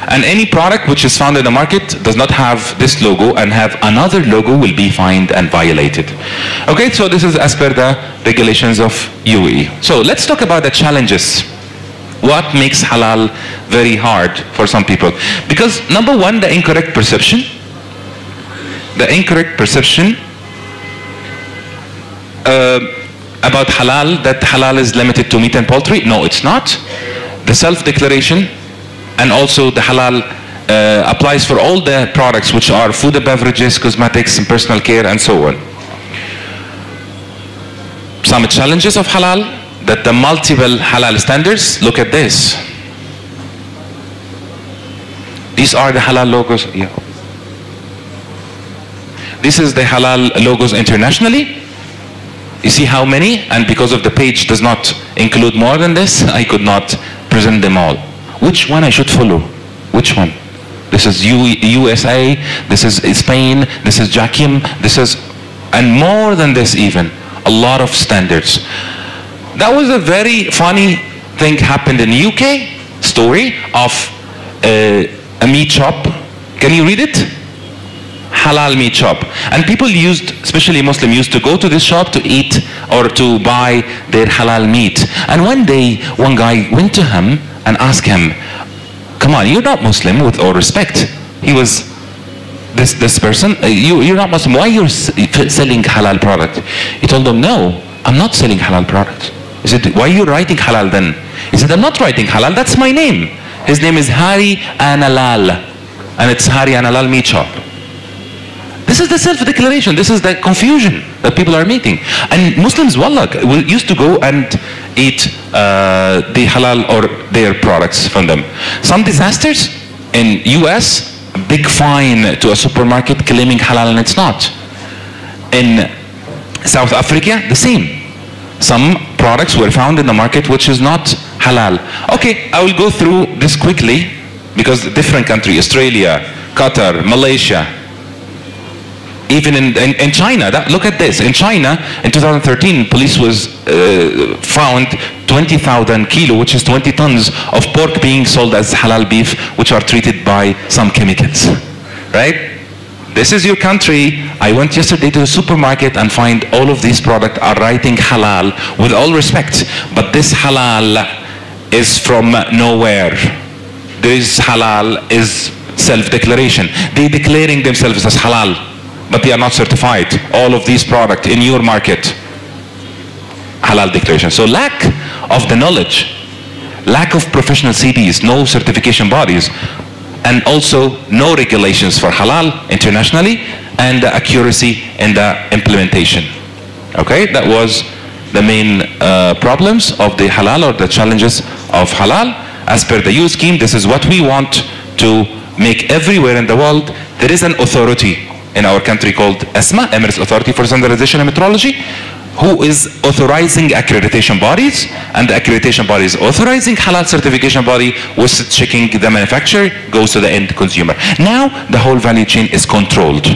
And any product which is found in the market does not have this logo and have another logo will be fined and violated. Okay, so this is as per the regulations of UAE. So let's talk about the challenges. What makes halal very hard for some people? Because number one, the incorrect perception. The incorrect perception about halal, that halal is limited to meat and poultry. No, it's not. The self-declaration and also the halal applies for all the products which are food and beverages, cosmetics, and personal care, and so on. Some challenges of halal, that the multiple halal standards, look at this. These are the halal logos. Yeah. This is the halal logos internationally. You see how many? And because of the page does not include more than this, I could not present them all. Which one I should follow? Which one? This is USA, this is Spain, this is Jakim, this is, and more than this even, a lot of standards. That was a very funny thing happened in the UK, story of a meat shop. Can you read it? Halal meat shop. And people used, especially Muslim, used to go to this shop to eat or to buy their halal meat. And one day, one guy went to him and asked him, come on, you're not Muslim, with all respect. He was, this person, you're not Muslim, why you're selling halal product? He told him, no, I'm not selling halal product. He said, why are you writing halal then? He said, I'm not writing halal, that's my name. His name is Hari Analal, and it's Hari Analal meat shop. This is the self-declaration, this is the confusion that people are making. And Muslims, wallah, used to go and eat the halal or their products from them. Some disasters in US, a big fine to a supermarket claiming halal and it's not. In South Africa, the same. Some products were found in the market which is not halal. Okay, I will go through this quickly because different countries, Australia, Qatar, Malaysia, even in China, look at this. In China, in 2013, police was found 20,000 kilo, which is 20 tons of pork being sold as halal beef, which are treated by some chemicals, right? This is your country. I went yesterday to the supermarket and find all of these products are writing halal, with all respect, but this halal is from nowhere. This halal is self-declaration. They're declaring themselves as halal, but they are not certified. All of these products in your market, halal declaration. So lack of the knowledge, lack of professional CDs, no certification bodies, and also no regulations for halal internationally, and the accuracy in the implementation. Okay, that was the main problems of the halal, or the challenges of halal. As per the EU scheme, this is what we want to make everywhere in the world. There is an authority in our country called ESMA, Emirates Authority for Standardization and Metrology, who is authorizing accreditation bodies, and the accreditation body is authorizing halal certification body, which is checking the manufacturer, goes to the end consumer. Now the whole value chain is controlled.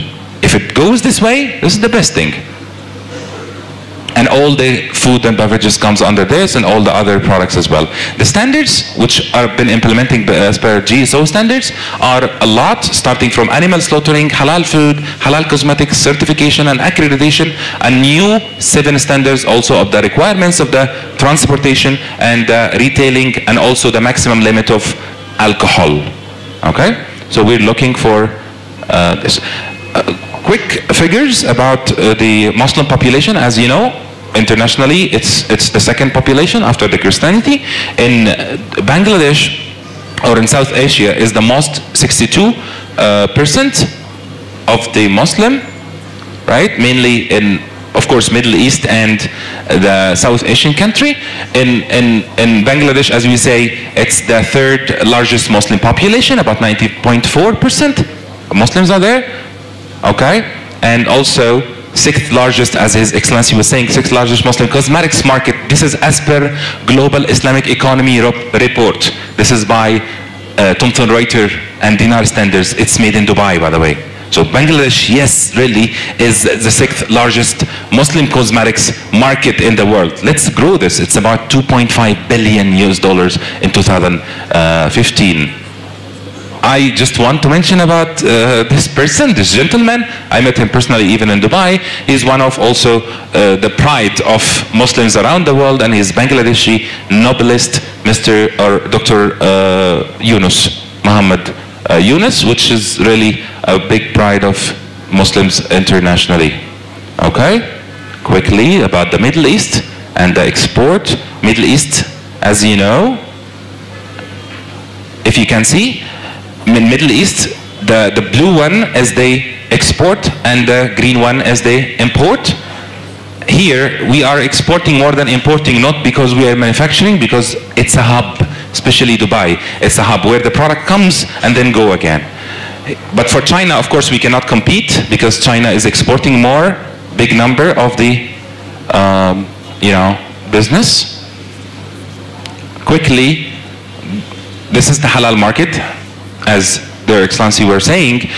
If it goes this way, this is the best thing. and all the food and beverages comes under this, and all the other products as well. The standards, which are been implementing as per GSO standards, are a lot, starting from animal slaughtering, halal food, halal cosmetics, certification and accreditation, and new 7 standards also of the requirements of the transportation and retailing, and also the maximum limit of alcohol. Okay, so we're looking for this. Quick figures about the Muslim population. As you know, internationally, it's the second population after the Christianity. In Bangladesh, or in South Asia, is the most 62% of the Muslim, right? Mainly in, of course, Middle East and the South Asian country. In Bangladesh, as we say, it's the 3rd largest Muslim population, about 90.4% Muslims are there. Okay, and also 6th largest, as His Excellency was saying, 6th largest Muslim cosmetics market. This is as per Global Islamic Economy report. This is by Thomson Reuters and Dinar standards. It's made in Dubai, by the way. So Bangladesh, yes, really is the 6th largest Muslim cosmetics market in the world. Let's grow this. It's about $2.5 billion in 2015. I just want to mention about this person, this gentleman. I met him personally even in Dubai. He's one of also the pride of Muslims around the world, and he's Bangladeshi Nobelist, Dr. Yunus, Muhammad Yunus, which is really a big pride of Muslims internationally. Okay, quickly about the Middle East and the export. Middle East, as you know, if you can see, in Middle East, the blue one is they export and the green one is they import. Here we are exporting more than importing, not because we are manufacturing, because it's a hub, especially Dubai. It's a hub where the product comes and then go again. But for China, of course, we cannot compete because China is exporting more, big number of the business. Quickly, this is the halal market. As Their Excellency were saying,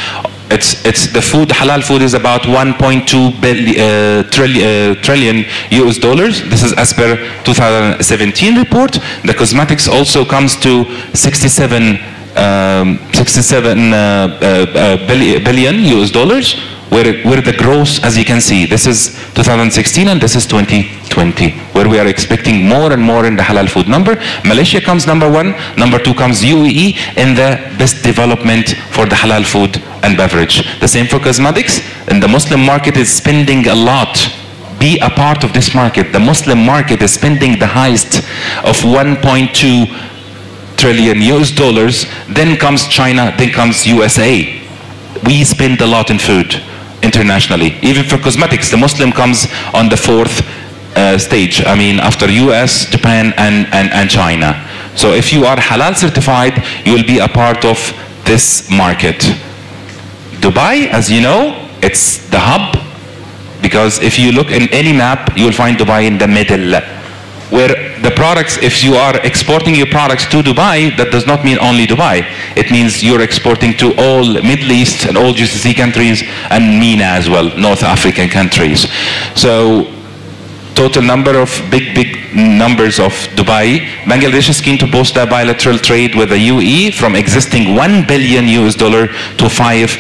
it's the food, halal food is about 1.2 trillion US dollars. This is as per 2017 report. The cosmetics also comes to 67 billion US dollars, where the growth, as you can see, this is 2016 and this is 2020, where we are expecting more and more in the halal food number. Malaysia comes number 1, number 2 comes UAE in the best development for the halal food and beverage. The same for cosmetics, and the Muslim market is spending a lot. Be a part of this market. The Muslim market is spending the highest of 1.2 trillion US dollars, then comes China, then comes USA. We spend a lot in food internationally. Even for cosmetics, the Muslim comes on the 4th stage. I mean, after US, Japan, and China. So if you are halal certified, you will be a part of this market. Dubai, as you know, it's the hub, because if you look in any map, you will find Dubai in the middle, where the products, if you are exporting your products to Dubai, that does not mean only Dubai. It means you're exporting to all Middle East and all GCC countries and MENA as well, North African countries. So total number of big numbers of Dubai. Bangladesh is keen to boost the bilateral trade with the UAE from existing $1 billion US to $5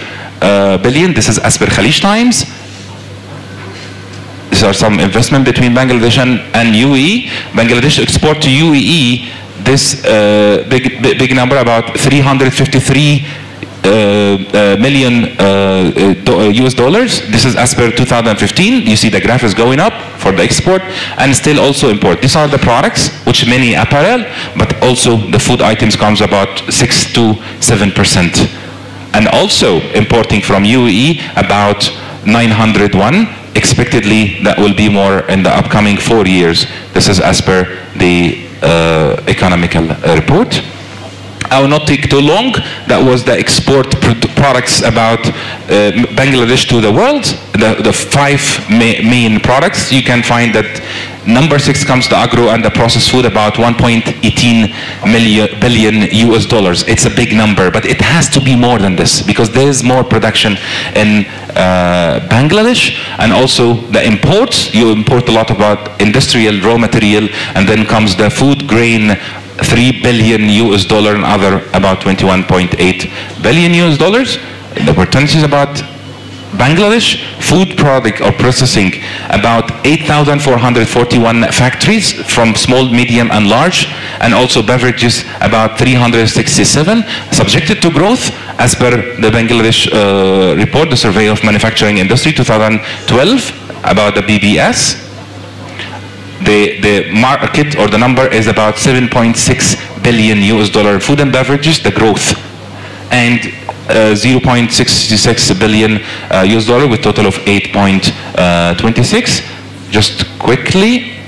billion. This is as per Khalij Times. These are some investment between Bangladesh and UAE. Bangladesh export to UAE this big number, about 353 million US dollars. This is as per 2015. You see the graph is going up for the export and still also import. These are the products, which many apparel, but also the food items comes about 6 to 7%. And also importing from UAE about 901. Expectedly, that will be more in the upcoming 4 years. This is as per the economical report. I will not take too long. That was the export products about Bangladesh to the world. The five main products. You can find that number 6 comes the agro and the processed food, about 1.18 billion US dollars. It's a big number, but it has to be more than this because there is more production in Bangladesh, and also the imports. You import a lot about industrial raw material, and then comes the food grain, 3 billion US dollar, and other about 21.8 billion US dollars. The opportunities about Bangladesh, food product or processing, about 8,441 factories from small, medium and large, and also beverages about 367, subjected to growth as per the Bangladesh report, the Survey of Manufacturing Industry 2012, about the BBS. The market or the number is about 7.6 billion US dollar food and beverages, the growth, and 0.66 billion US dollar with total of 8.26. Just quickly,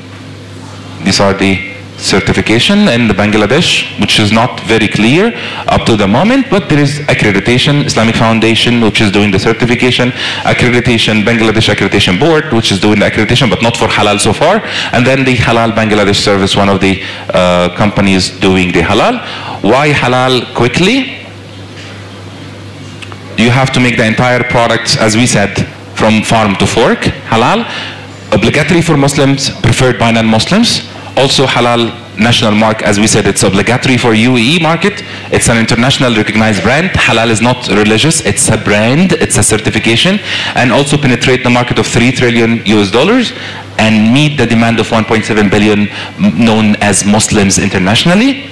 these are the certification in the Bangladesh, which is not very clear up to the moment, but there is accreditation, Islamic Foundation, which is doing the certification, accreditation, Bangladesh Accreditation Board, which is doing the accreditation, but not for halal so far, and then the Halal Bangladesh Service, one of the companies doing the halal. Why halal? Quickly, you have to make the entire product, as we said, from farm to fork, halal, obligatory for Muslims, preferred by non-Muslims. Also halal national mark, as we said, it's obligatory for UAE market. It's an international recognized brand. Halal is not religious, it's a brand, it's a certification, and also penetrate the market of 3 trillion US dollars and meet the demand of 1.7 billion known as Muslims internationally.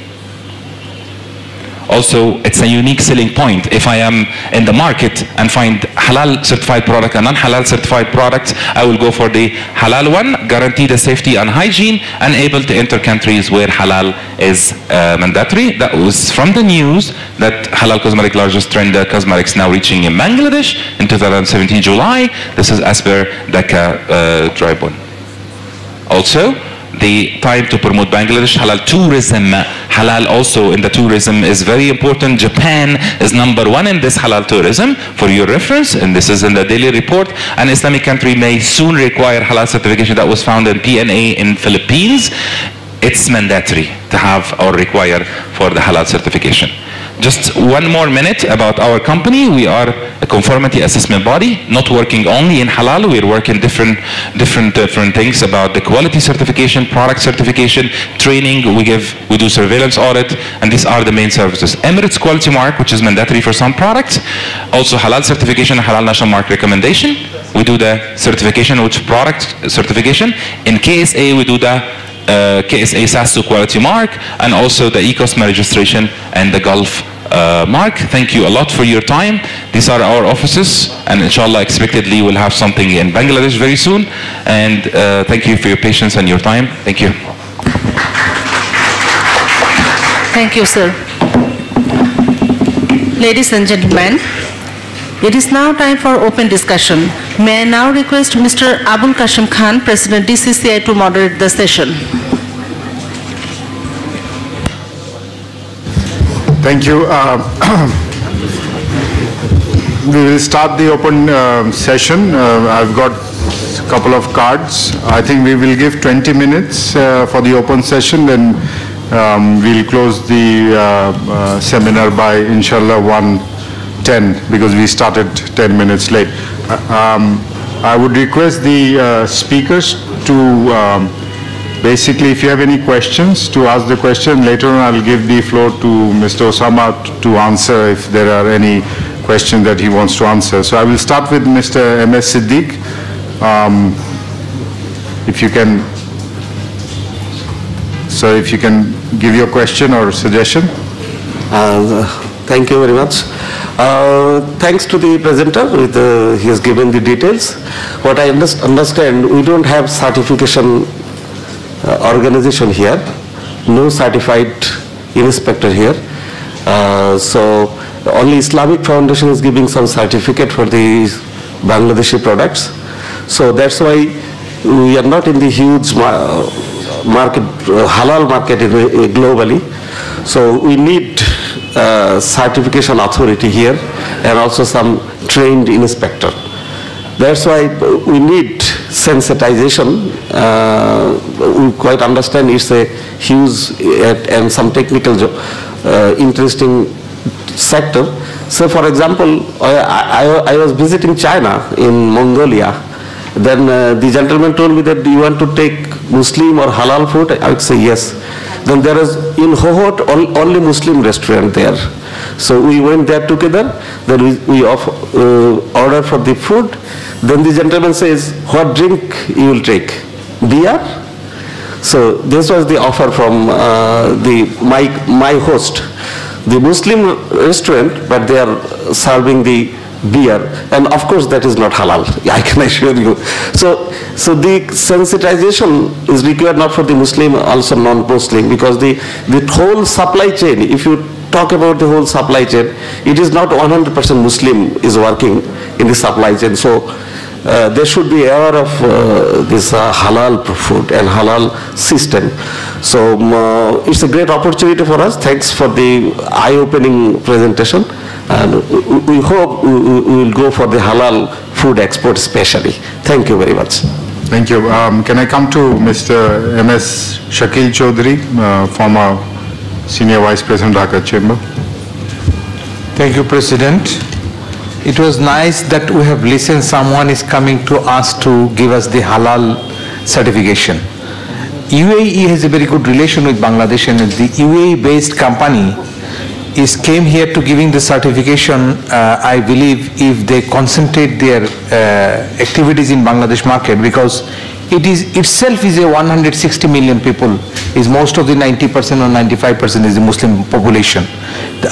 Also, it's a unique selling point. If I am in the market and find halal certified product and non-halal certified product, I will go for the halal one, guarantee the safety and hygiene, and able to enter countries where halal is mandatory. That was from the news that halal cosmetic, largest trend cosmetics now reaching in Bangladesh in 2017 July. This is as per Dhaka Tribune. Also, the time to promote Bangladesh, halal tourism. Halal also in the tourism is very important. Japan is #1 in this halal tourism, for your reference, and this is in the daily report. An Islamic country may soon require halal certification. That was found in PNA in Philippines. It's mandatory to have or require for the halal certification. Just one more minute about our company. We are a conformity assessment body, not working only in halal. We're working different things about the quality certification, product certification, training. We do surveillance audit, and these are the main services. Emirates Quality Mark, which is mandatory for some products. Also halal certification, halal national mark recommendation. We do the certification, which product certification. In KSA, we do the KSA SASU quality mark, and also the ECOSMA registration and the Gulf mark. Thank you a lot for your time. These are our offices, and inshallah expectedly we'll have something in Bangladesh very soon. And thank you for your patience and your time. Thank you. Thank you, sir. Ladies and gentlemen, it is now time for open discussion. May I now request Mr. Abul Kashim Khan, President DCCI, to moderate the session. Thank you. We will start the open session. I've got a couple of cards. I think we will give 20 minutes for the open session, then we'll close the seminar by inshallah 1:10 because we started 10 minutes late. I would request the speakers to basically, if you have any questions, to ask the question. Later on, I'll give the floor to Mr. Osama to answer if there are any questions that he wants to answer. So I will start with Mr. M.S. Siddiq. If you can, sir, if you can give your question or suggestion. Thank you very much. Thanks to the presenter, he has given the details. What I understand, we don't have certification organization here, no certified inspector here. So only Islamic Foundation is giving some certificate for the Bangladeshi products. So that's why we are not in the huge market, halal market globally. So we need certification authority here and also some trained inspector. That's why we need sensitization. We quite understand it's a huge and some technical interesting sector. So for example, I was visiting China in Mongolia. Then the gentleman told me that, do you want to take Muslim or halal food? I would say yes. Then there is in Hohot only Muslim restaurant there. So we went there together. Then we ordered for the food. Then the gentleman says, what drink you will take? Beer? So this was the offer from my host. The Muslim restaurant, but they are serving the beer, and of course that is not halal, I can assure you. So the sensitization is required not for the Muslim, also non-Muslim, because the whole supply chain, if you talk about the whole supply chain, it is not 100% Muslim is working in the supply chain. So they should be aware of this halal food and halal system. So it's a great opportunity for us. Thanks for the eye-opening presentation. And we hope we will go for the halal food export especially. Thank you very much. Thank you. Can I come to Mr. M.S. Shakil Chaudhary, former Senior Vice President, Dhaka Chamber? Thank you, President. It was nice that we have listened. Someone is coming to us to give us the halal certification. UAE has a very good relation with Bangladesh, and the UAE-based company came here to giving the certification. I believe if they concentrate their activities in Bangladesh market, because it is itself is a 160 million people, is most of the 90% or 95% is the Muslim population.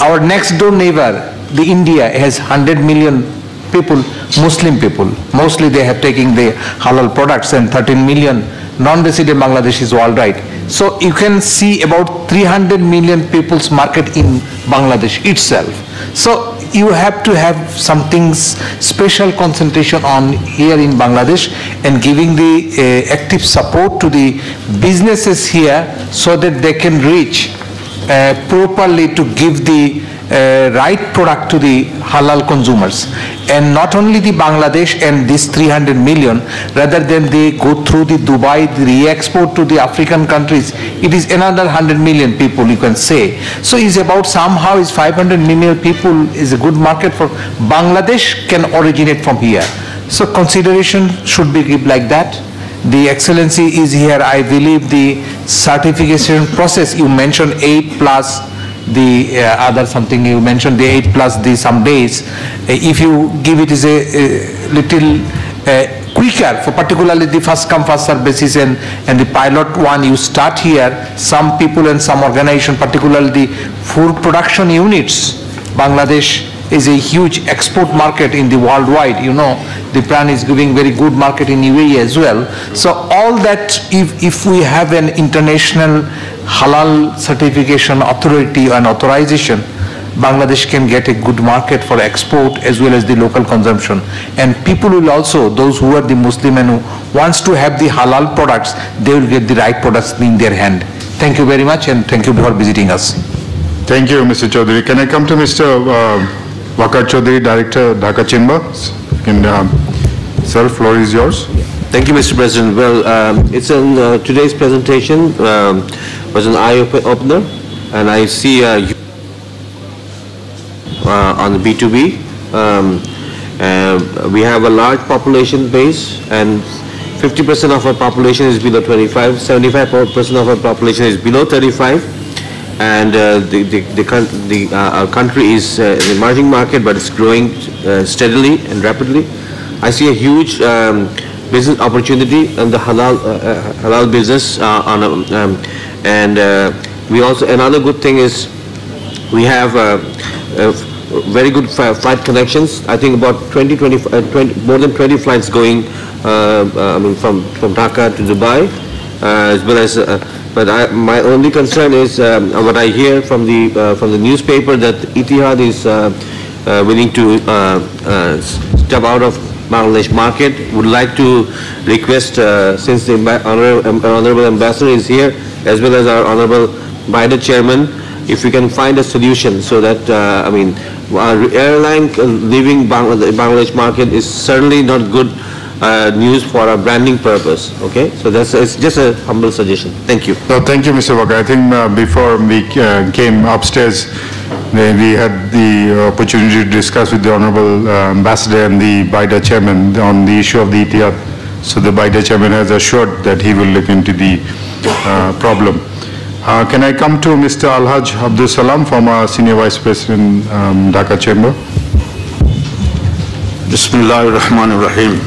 Our next door neighbor, the India, has 100 million people, Muslim people. Mostly they have taken the halal products, and 13 million non-resident Bangladesh is worldwide. So you can see about 300 million people's market in Bangladesh itself. So you have to have some things, special concentration on here in Bangladesh, and giving the active support to the businesses here so that they can reach properly to give the right product to the halal consumers. And not only the Bangladesh and this 300 million, rather than they go through the Dubai, the re-export to the African countries, it is another 100 million people, you can say. So it's about somehow is 500 million people is a good market for Bangladesh can originate from here. So consideration should be given like that. The excellency is here. I believe the certification process, you mentioned 8+ the other something you mentioned, the 8+ the some days, if you give it is a little quicker, for particularly the first come first serve basis, and the pilot one you start here, some people and some organization, particularly the food production units. Bangladesh is a huge export market in the worldwide, you know, the plan is giving very good market in UAE as well. So all that, if we have an international halal certification authority and authorization, Bangladesh can get a good market for export as well as the local consumption. And people will also, those who are the Muslim and who wants to have the halal products, they will get the right products in their hand. Thank you very much, and thank you for visiting us. Thank you, Mr. Chaudhary. Can I come to Mr. Wakar Chaudhary, Director, Dhaka Chamber? Sir, floor is yours. Thank you, Mr. President. Well, it's in today's presentation was an eye-opener, and I see on the B2B, we have a large population base, and 50% of our population is below 25, 75% of our population is below 35, and our country is an emerging market, but it's growing steadily and rapidly. I see a huge business opportunity in the halal business, we also, another good thing is we have very good flight connections. I think about more than 20 flights going from Dhaka to Dubai, as well as but my only concern is what I hear from the newspaper, that Etihad is willing to step out of Bangladesh market. Would like to request, since the Honorable Ambassador is here, as well as our Honorable Biden Chairman, if we can find a solution so that, I mean, our airline leaving the Bangladesh market is certainly not good news for our branding purpose, okay? So it's just a humble suggestion. Thank you. So thank you, Mr. Waka. I think before we came upstairs, we had the opportunity to discuss with the Honorable Ambassador and the BIDA Chairman on the issue of the ETR. So the BIDA Chairman has assured that he will look into the problem. Can I come to Mr. Alhaj Abdul Salam, former Senior Vice President, Dhaka Chamber? Bismillahir Rahmanir Rahim.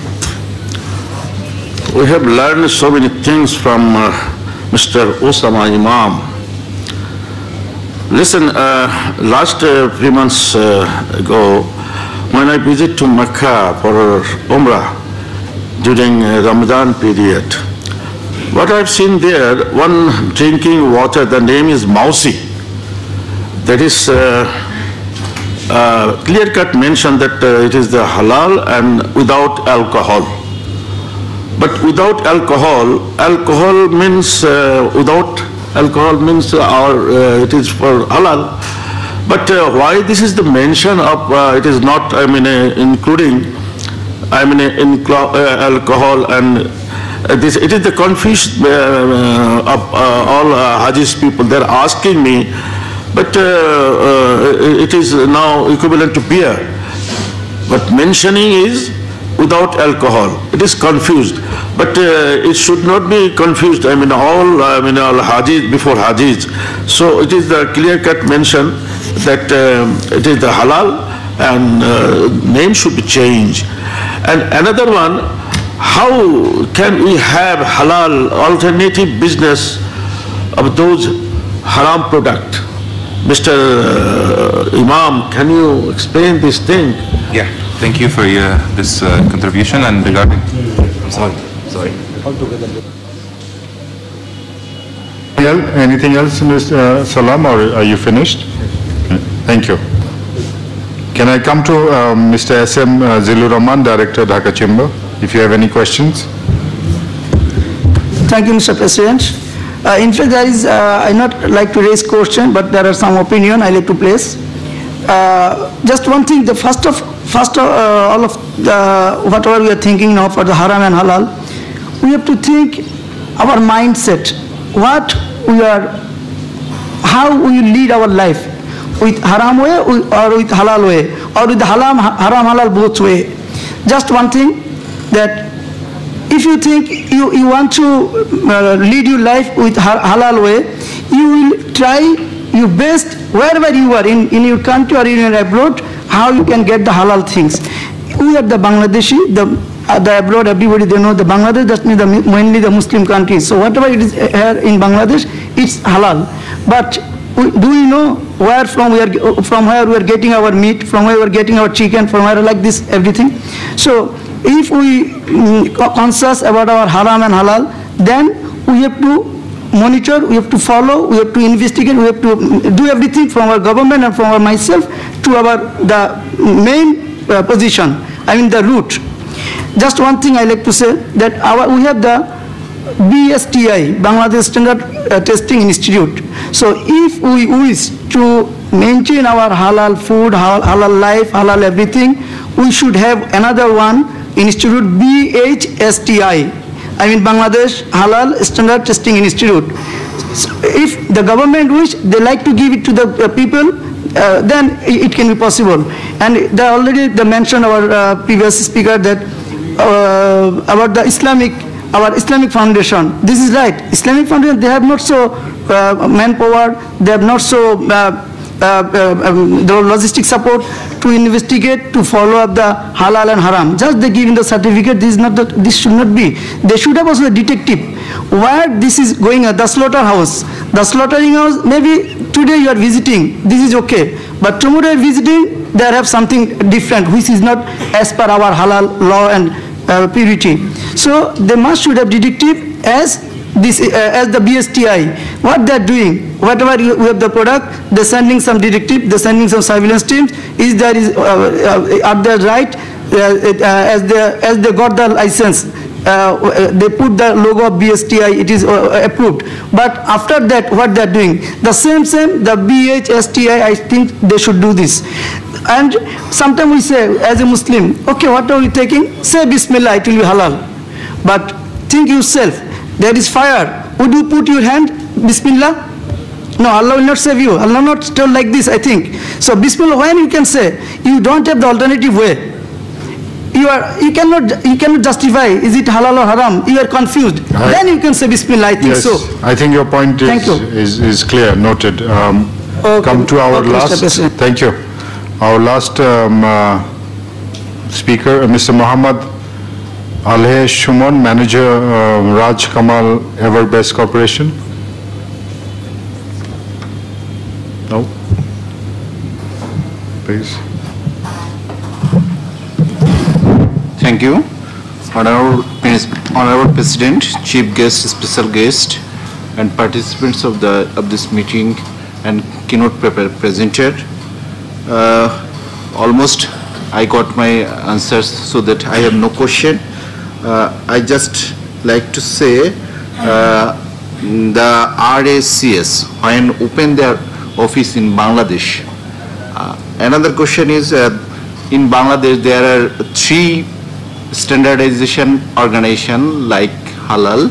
We have learned so many things from Mr. Osama Imam. Listen, last 3 months ago, when I visited to Mecca for Umrah during Ramadan period, what I've seen there, one drinking water, the name is Mausi. That is clear-cut mention that it is the halal and without alcohol. But without alcohol, alcohol means without alcohol means it is for halal. But why this is the mention of it is not, I mean, including, I mean, alcohol and this, it is the confusion of all Hajis people. They're asking me, but it is now equivalent to beer. But mentioning is without alcohol. It is confused. But it should not be confused. I mean, all Hajis before Hajis. So it is the clear-cut mention that it is the halal and name should be changed. And another one, how can we have halal alternative business of those haram product? Mr. Imam, can you explain this thing? Yeah, thank you for this contribution. And regarding, sorry. Anything else, Mr. Salam, or are you finished? Thank you. Can I come to Mr. S.M. Zilur Rahman, Director, Dhaka Chamber, if you have any questions? Thank you, Mr. President. In fact, there is, I not like to raise question, but there are some opinion I like to place. Just one thing, the first of all of the, whatever we are thinking now for the haram and halal, we have to think our mindset, what we are, how we lead our life, with haram way or with halal way, or with the haram halal both way. Just one thing, that if you think you want to lead your life with halal way, you will try your best wherever you are, in your country or in your abroad, how you can get the halal things. We are the Bangladeshi, the abroad, everybody they know the Bangladesh, that means mainly the Muslim countries. So whatever it is here in Bangladesh, it's halal. But do we know where from where we are getting our meat, from where we are getting our chicken, from where like this everything? So if we conscious about our haram and halal, then we have to monitor, we have to follow, we have to investigate, we have to do everything from our government and from our myself to the main position, I mean the route. Just one thing I like to say, that we have the BSTI, Bangladesh Standard Testing Institute. So if we wish to maintain our halal food, halal life, halal everything, we should have another one, institute BHSTI, I mean Bangladesh Halal Standard Testing Institute. So if the government wish, they like to give it to the people, then it can be possible. And they already mentioned our previous speaker that about the our Islamic Foundation. This is right. Islamic Foundation, they have not so manpower, they have not so the logistic support to investigate, to follow up the halal and haram. Just they give in the certificate. This should not be. They should have also a detective. Where this is going, the slaughterhouse. The slaughtering house, maybe today you are visiting, this is okay. But tomorrow you are visiting, they have something different, which is not as per our halal law and purity. So they should have detective as the BSTI. What they are doing, whatever you have the product, they are sending some detective, they are sending some surveillance teams. Are they right? As they got the license, they put the logo of BSTI, it is approved. But after that, what they are doing, the same, the BHSTI, I think they should do this. And sometimes we say, as a Muslim, okay, what are we taking? Say Bismillah, it will be halal. But think yourself, there is fire. Would you put your hand, Bismillah? No, Allah will not save you. Allah not told like this, I think. So Bismillah, when you can say, you don't have the alternative way. You cannot justify, is it halal or haram? You are confused. Then you can say Bismillah, I think yes, so. I think your point is clear, noted. Okay. Come to our last, Mr. thank you. Our last speaker, Mr. Muhammad Alhe Shumon, Manager, Raj Kamal Everbest Corporation. No? Please. Thank you. Honorable President, Chief Guest, Special Guest, and participants of this meeting and keynote presenter. Almost I got my answers, so that I have no question. I just like to say the RACS, when open their office in Bangladesh. Another question is, in Bangladesh there are 3 standardization organization like Halal,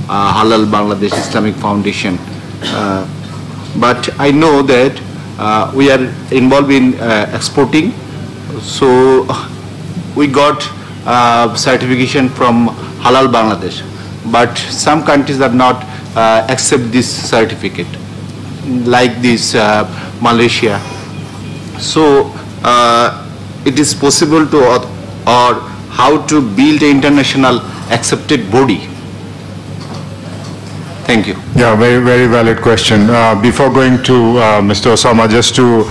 Halal Bangladesh Islamic Foundation. But I know that we are involved in exporting, so we got certification from Halal Bangladesh. But some countries are not accept this certificate, like this Malaysia. So it is possible to, or how to build an international accepted body? Thank you. Yeah, very, very valid question. Before going to Mr. Osama, just to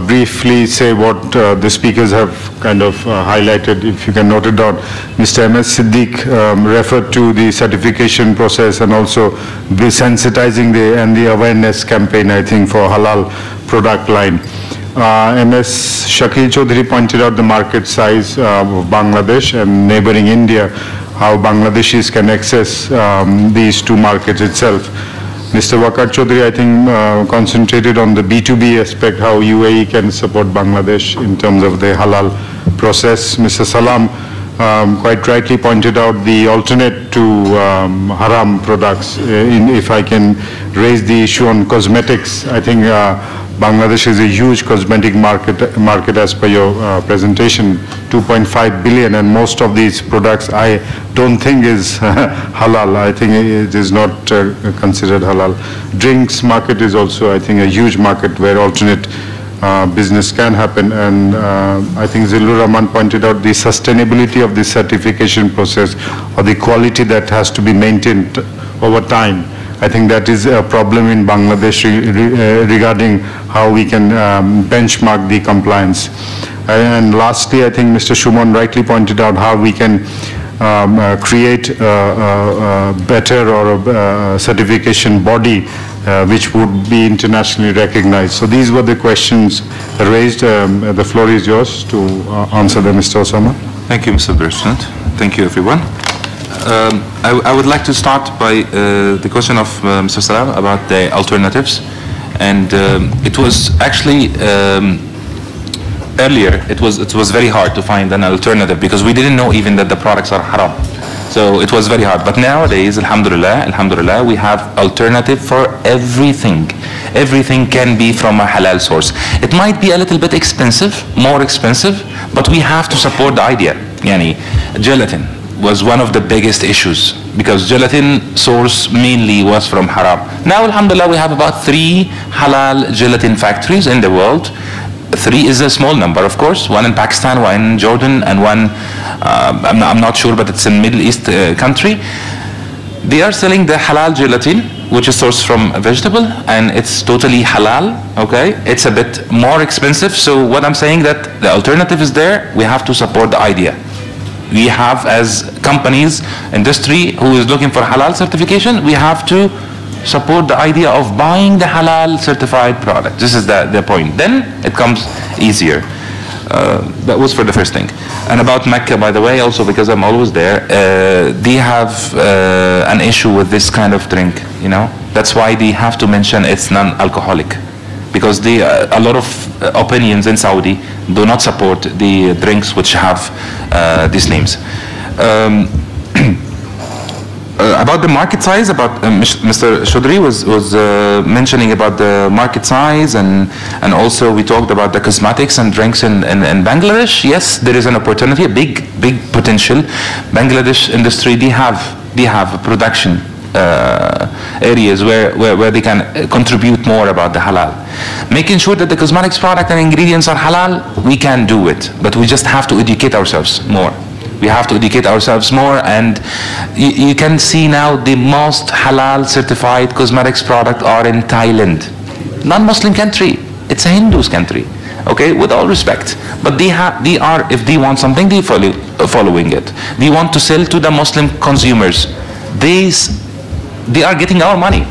briefly say what the speakers have kind of highlighted, if you can note it down. Mr. M.S. Siddiq referred to the certification process and also desensitizing and the awareness campaign, I think, for halal product line. M.S. Shakil Chaudhary pointed out the market size of Bangladesh and neighboring India, how Bangladeshis can access these two markets itself. Mr. Waqar Chaudhary, I think, concentrated on the B2B aspect, how UAE can support Bangladesh in terms of the halal process. Mr. Salam quite rightly pointed out the alternate to haram products. If I can raise the issue on cosmetics, I think Bangladesh is a huge cosmetic market as per your presentation, 2.5 billion, and most of these products I don't think is halal. I think it is not considered halal. Drinks market is also, I think, a huge market where alternate business can happen, and I think Zillur Rahman pointed out the sustainability of the certification process or the quality that has to be maintained over time. I think that is a problem in Bangladesh regarding how we can benchmark the compliance. And lastly, I think Mr. Shumon rightly pointed out how we can create a better or a certification body which would be internationally recognized. So these were the questions raised. The floor is yours to answer them, Mr. Osama. Thank you, Mr. President. Thank you, everyone. I would like to start by the question of Mr. Salam about the alternatives. And it was actually earlier, it was very hard to find an alternative because we didn't know even that the products are haram. So it was very hard. But nowadays, alhamdulillah, we have alternative for everything. Everything can be from a halal source. It might be a little bit expensive, more expensive, but we have to support the idea. Yani, gelatin was one of the biggest issues because gelatin source mainly was from haram. Now, alhamdulillah, we have about 3 halal gelatin factories in the world. 3 is a small number, of course. 1 in Pakistan, 1 in Jordan, and 1, I'm not sure, but it's in Middle East country. They are selling the halal gelatin, which is sourced from a vegetable, and it's totally halal, okay? It's a bit more expensive, so what I'm saying that the alternative is there, we have to support the idea. We have, as companies, industry who is looking for halal certification, we have to support the idea of buying the halal certified product. This is the point. Then it comes easier. That was for the first thing. And about Mecca, by the way, also because I'm always there, they have an issue with this kind of drink, you know. That's why they have to mention it's non-alcoholic. Because a lot of opinions in Saudi do not support the drinks which have these names. About the market size, Mr. Chaudhry was mentioning about the market size, and also we talked about the cosmetics and drinks in Bangladesh. Yes, there is an opportunity, a big potential. Bangladesh industry, they have production areas where they can contribute more about the halal. Making sure that the cosmetics product and ingredients are halal, we can do it, but we just have to educate ourselves more. We have to educate ourselves more, and you can see now the most halal certified cosmetics product are in Thailand. Non-Muslim country, it's a Hindu's country, okay, with all respect. But they are, if they want something, they following it. They want to sell to the Muslim consumers. They are getting our money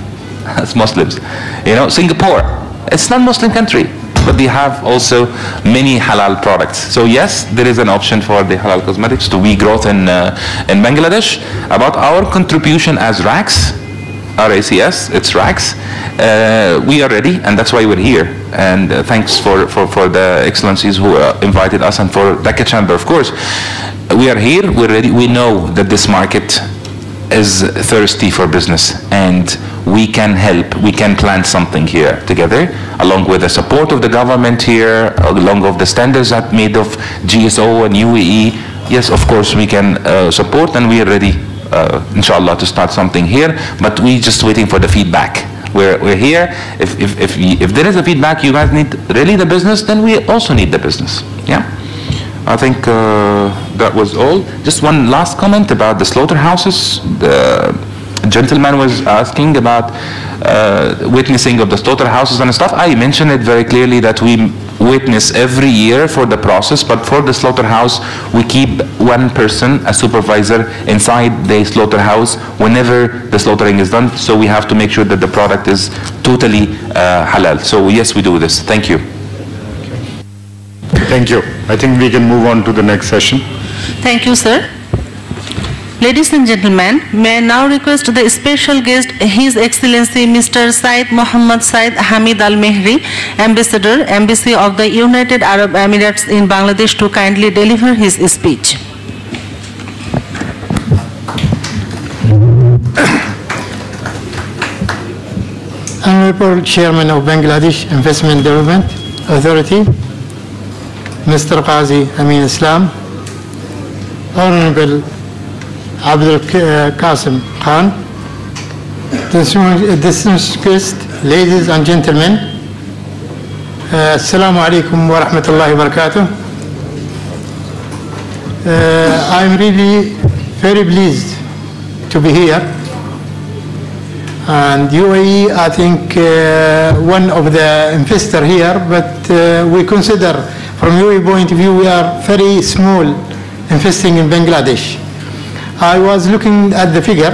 as Muslims. You know, Singapore, it's non-Muslim country, but they have also many halal products. So yes, there is an option for the halal cosmetics to be growth in Bangladesh. About our contribution as RACS, RACS, it's RACS, we are ready, and that's why we're here. And thanks for the excellencies who invited us, and for Dhaka Chamber, of course. We are here, we're ready. We know that this market is thirsty for business, and we can help, we can plan something here together, along with the support of the government here, along with the standards that made of GSO and UAE. Yes, of course we can support, and we are ready, inshallah, to start something here, but we just waiting for the feedback. We're here. If there is a feedback, you guys need really the business, then we also need the business. Yeah. I think that was all. Just one last comment about the slaughterhouses. The gentleman was asking about witnessing of the slaughterhouses and stuff. I mentioned it very clearly that we witness every year for the process, but for the slaughterhouse, we keep one person, a supervisor, inside the slaughterhouse whenever the slaughtering is done. So we have to make sure that the product is totally halal. So yes, we do this. Thank you. Thank you. I think we can move on to the next session. Thank you, sir. Ladies and gentlemen, may I now request the special guest, His Excellency Mr. Said Mohammed Said Hamid Al Mehri, Ambassador, Embassy of the United Arab Emirates in Bangladesh, to kindly deliver his speech. Honorable Chairman of Bangladesh Investment Development Authority, Mr. Qazi Amin Islam, Honorable Abdul Qasim Khan, distinguished guests, ladies and gentlemen, Assalamu alaikum wa rahmatullahi wa barakatuh. I'm really very pleased to be here. And UAE, I think, one of the investors here, but we consider from UAE point of view, we are very small investing in Bangladesh. I was looking at the figure.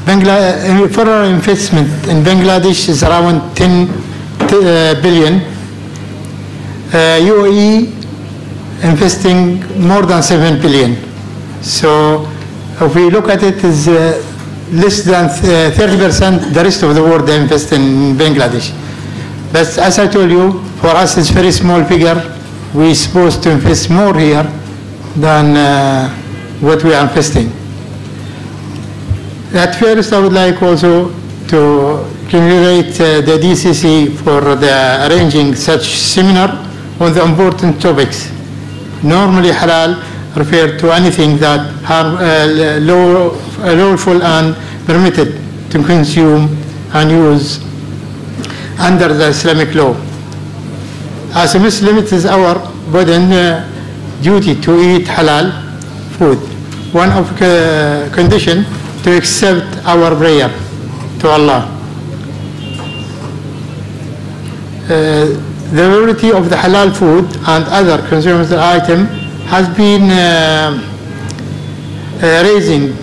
Foreign investment in Bangladesh is around 10 billion. UAE investing more than 7 billion. So if we look at it, is less than 30%, the rest of the world invest in Bangladesh. But as I told you, for us it's very small figure. We're supposed to invest more here than what we are investing. At first, I would like also to congratulate the DCC for the arranging such seminar on the important topics. Normally, halal refer to anything that are lawful and permitted to consume and use under the Islamic law. As a Muslim, it is our burden duty to eat halal food. One of the conditions to accept our prayer to Allah. The variety of the halal food and other consumable items has been raising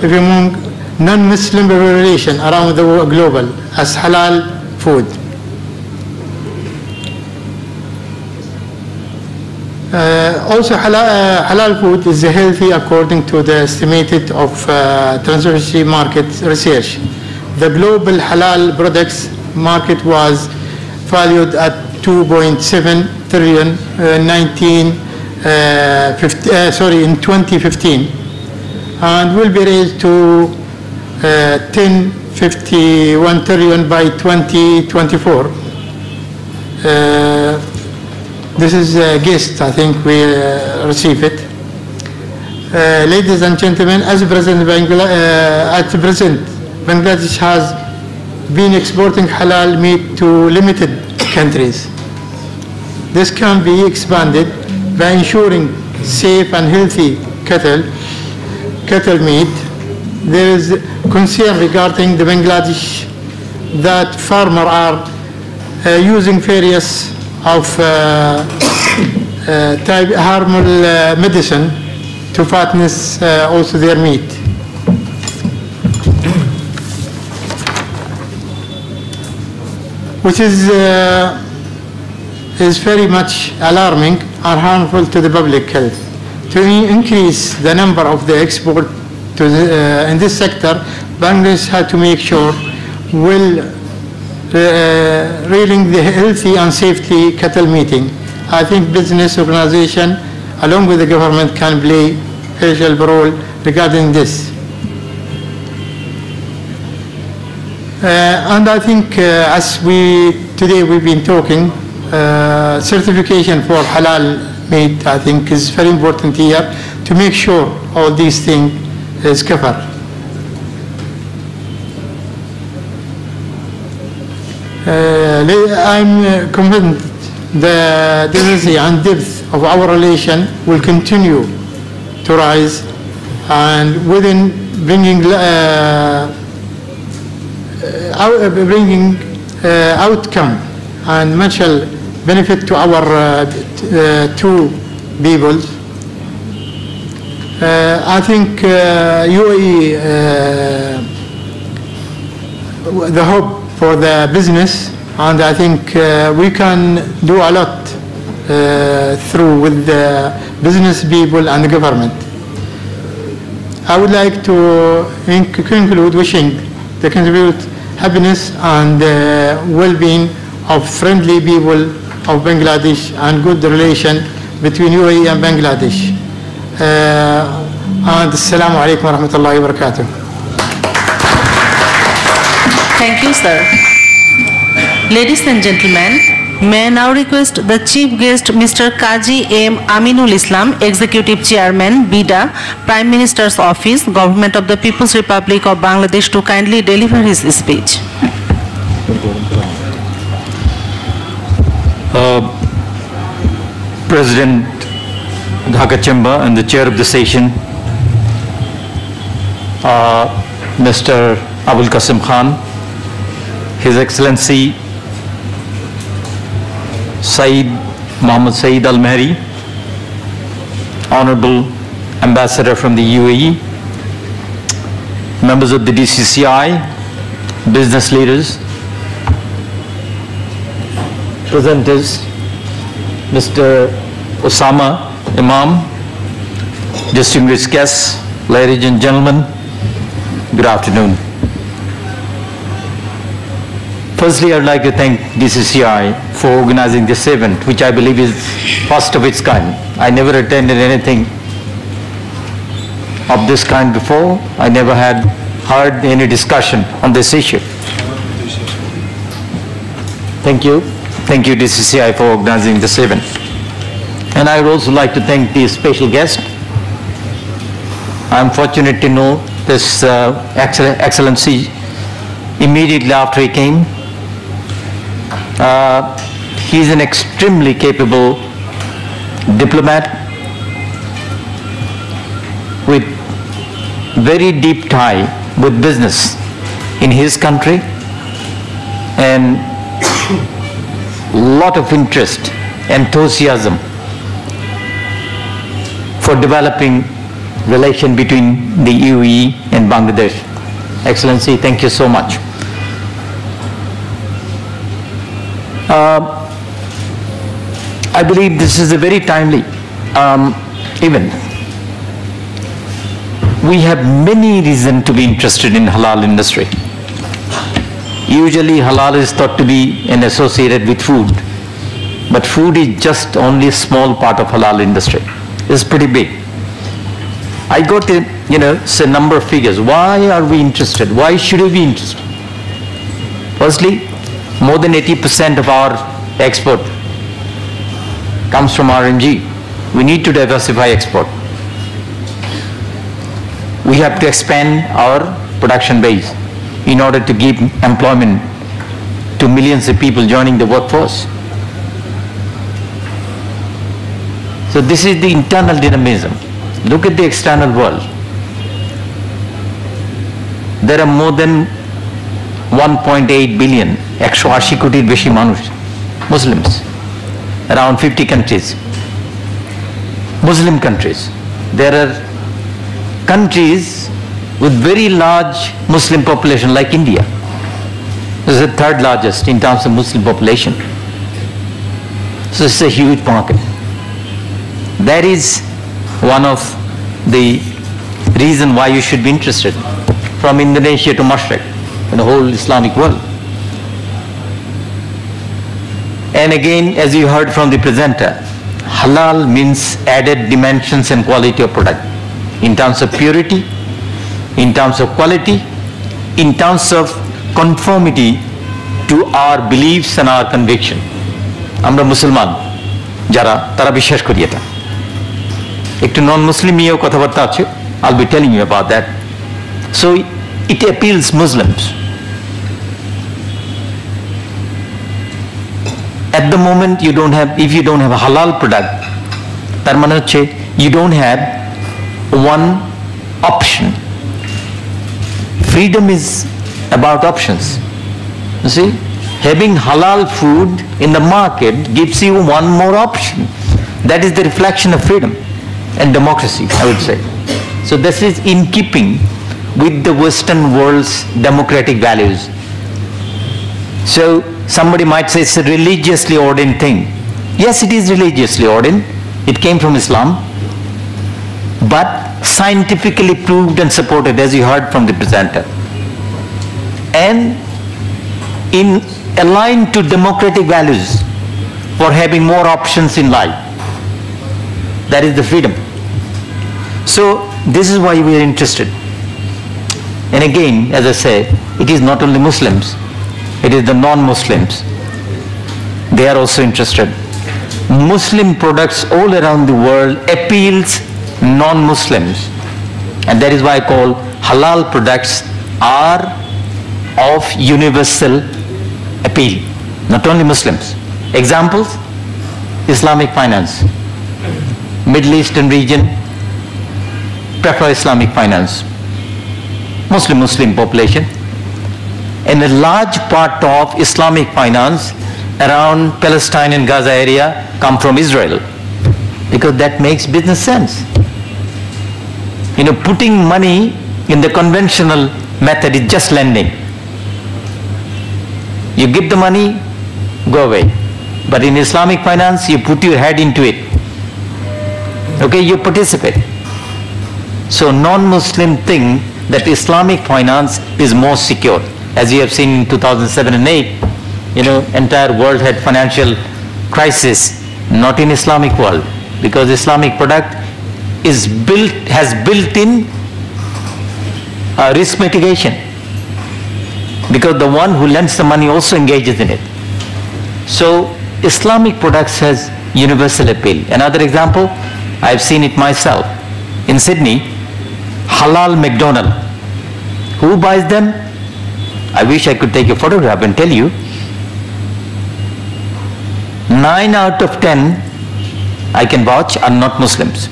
among non-Muslim population around the world global as halal food. Also, halal food is healthy according to the estimated of Transparency Market Research. The global halal products market was valued at 2.7 trillion in 2015, and will be raised to 10.51 trillion by 2024. This is a guest, I think we receive it. Ladies and gentlemen, at present, Bangladesh has been exporting halal meat to limited countries. This can be expanded by ensuring safe and healthy cattle meat. There is concern regarding the Bangladesh that farmers are using various of type harmful medicine to fatness also their meat. Which is very much alarming and harmful to the public health. To increase the number of the export to in this sector, Bangladesh had to make sure reeling the healthy and safety cattle meeting. I think business organization along with the government can play a crucial role regarding this. And I think as today we've been talking, certification for halal meat I think is very important here to make sure all these things is covered. I'm convinced the density and depth of our relation will continue to rise, and within bringing outcome and mutual benefit to our two peoples. I think UAE, the hope for the business, and I think we can do a lot through with the business people and the government. I would like to conclude wishing to contribute happiness and well-being of friendly people of Bangladesh and good relation between UAE and Bangladesh. And Assalamu alaikum wa rahmatullahi wa barakatuh. Thank you, sir. Ladies and gentlemen, may I now request the Chief Guest, Mr. Kazi M. Aminul Islam, Executive Chairman, BIDA, Prime Minister's Office, Government of the People's Republic of Bangladesh, to kindly deliver his speech. President Dhaka Chamber and the Chair of the session, Mr. Abul Qasim Khan, His Excellency Saeed Mohammed Saeed Al Mahri, Honorable Ambassador from the UAE, members of the DCCI, business leaders, presenters, Mr. Osama Imam, distinguished guests, ladies and gentlemen, good afternoon. Firstly, I would like to thank DCCI for organizing this event, which I believe is first of its kind. I never attended anything of this kind before. I never had heard any discussion on this issue. Thank you. Thank you, DCCI, for organizing this event. And I would also like to thank the special guest. I'm fortunate to know this Excellency immediately after he came. He's an extremely capable diplomat with very deep tie with business in his country and lot of interest, enthusiasm for developing relation between the UAE and Bangladesh. Excellency, thank you so much. I believe this is a very timely even we have many reasons to be interested in halal industry. Usually halal is thought to be associated with food, but food is just only a small part of halal industry. It's pretty big. I got a number of figures. Why are we interested? Why should we be interested? Firstly, more than 80% of our export comes from RMG. We need to diversify export. We have to expand our production base in order to give employment to millions of people joining the workforce. So this is the internal dynamism. Look at the external world. There are more than 1.8 billion, 180 কোটির বেশি মানুষ, Muslims, around 50 countries, Muslim countries. There are countries with very large Muslim population like India. This is the third largest in terms of Muslim population. So it's a huge market. That is one of the reason why you should be interested, from Indonesia to Mashriq, in the whole Islamic world. And again, as you heard from the presenter, halal means added dimensions and quality of product, in terms of purity, in terms of quality, in terms of conformity to our beliefs and our conviction. আমরা মুসলমান যারা, তারা বিশ্বাস করি এটা। একটু non-Muslim নিয়েও কথাবার্তা আছে, I'll be telling you about that. So it appeals Muslims. At the moment you don't have, if you don't have a halal product, তার মানে হচ্ছে you don't have one option. Freedom is about options. You see, having halal food in the market gives you one more option. That is the reflection of freedom and democracy, I would say. So this is in keeping with the Western world's democratic values. So somebody might say it's a religiously ordained thing. Yes, it is religiously ordained. It came from Islam, but scientifically proved and supported, as you heard from the presenter, and in aligned to democratic values for having more options in life. That is the freedom. So this is why we are interested. And again, as I say, it is not only Muslims, it is the non-Muslims. They are also interested. Muslim products all around the world appeals non-Muslims. And that is why I call halal products are of universal appeal, not only Muslims. Examples: Islamic finance. Middle Eastern region prefer Islamic finance. Muslim population. And a large part of Islamic finance around Palestine and Gaza area come from Israel, because that makes business sense. Putting money in the conventional method is just lending. You give the money, go away. But in Islamic finance, you put your head into it. Okay, you participate. So non-Muslim think that Islamic finance is more secure. As you have seen in 2007 and 8, entire world had financial crisis, not in Islamic world, because Islamic product has built-in risk mitigation, because the one who lends the money also engages in it. So Islamic products has universal appeal. Another example, I've seen it myself. In Sydney, halal McDonald. Who buys them? I wish I could take a photograph and tell you. 9 out of 10, I can vouch, are not Muslims.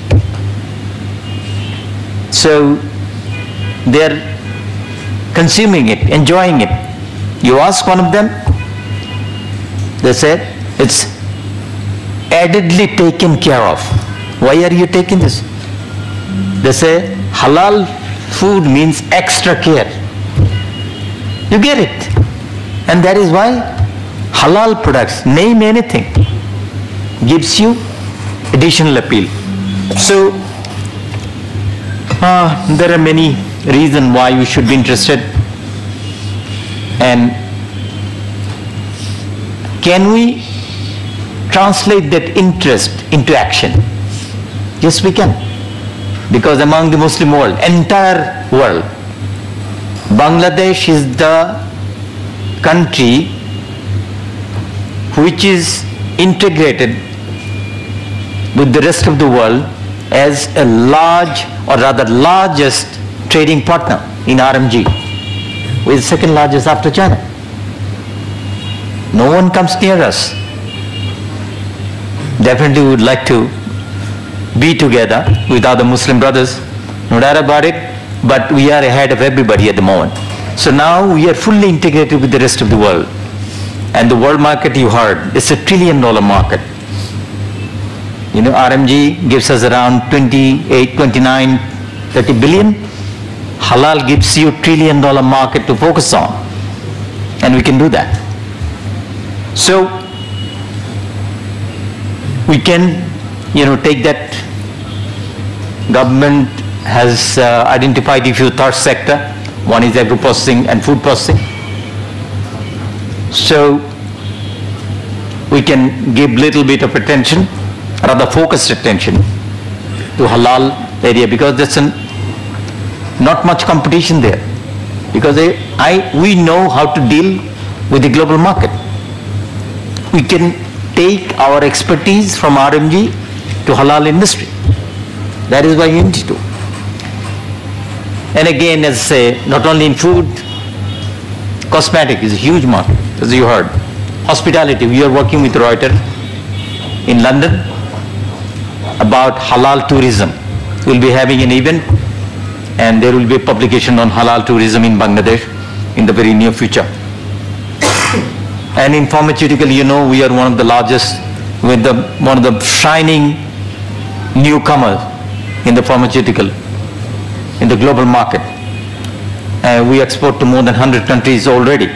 So they're consuming it, enjoying it. You ask one of them, they say, it's addedly taken care of. Why are you taking this? They say, halal food means extra care. You get it. And that is why halal products, name anything, gives you additional appeal. So, there are many reasons why you should be interested. And can we translate that interest into action? Yes, we can. Because among the Muslim world, entire world, Bangladesh is the country which is integrated with the rest of the world as a large, or rather largest trading partner in RMG. We're the second largest after China. No one comes near us. Definitely we would like to be together with other Muslim brothers, no doubt about it, but we are ahead of everybody at the moment. So now we are fully integrated with the rest of the world. And the world market, you heard, it's $1 trillion market. You know, RMG gives us around 28, 29, 30 billion. Halal gives you $1 trillion market to focus on. And we can do that. So, we can, take that. Government has identified a few third sector. One is agro-processing and food processing. So, we can give little bit of attention, rather focused attention to halal area, because there's not much competition there. Because we know how to deal with the global market. We can take our expertise from RMG to halal industry. That is why we need to do. And again, as I say, not only in food, cosmetic is a huge market, as you heard. Hospitality, we are working with Reuters in London about halal tourism. We'll be having an event, and there will be a publication on halal tourism in Bangladesh in the very near future. And in pharmaceutical, we are one of the largest, with one of the shining newcomers in the pharmaceutical, in the global market. We export to more than 100 countries already.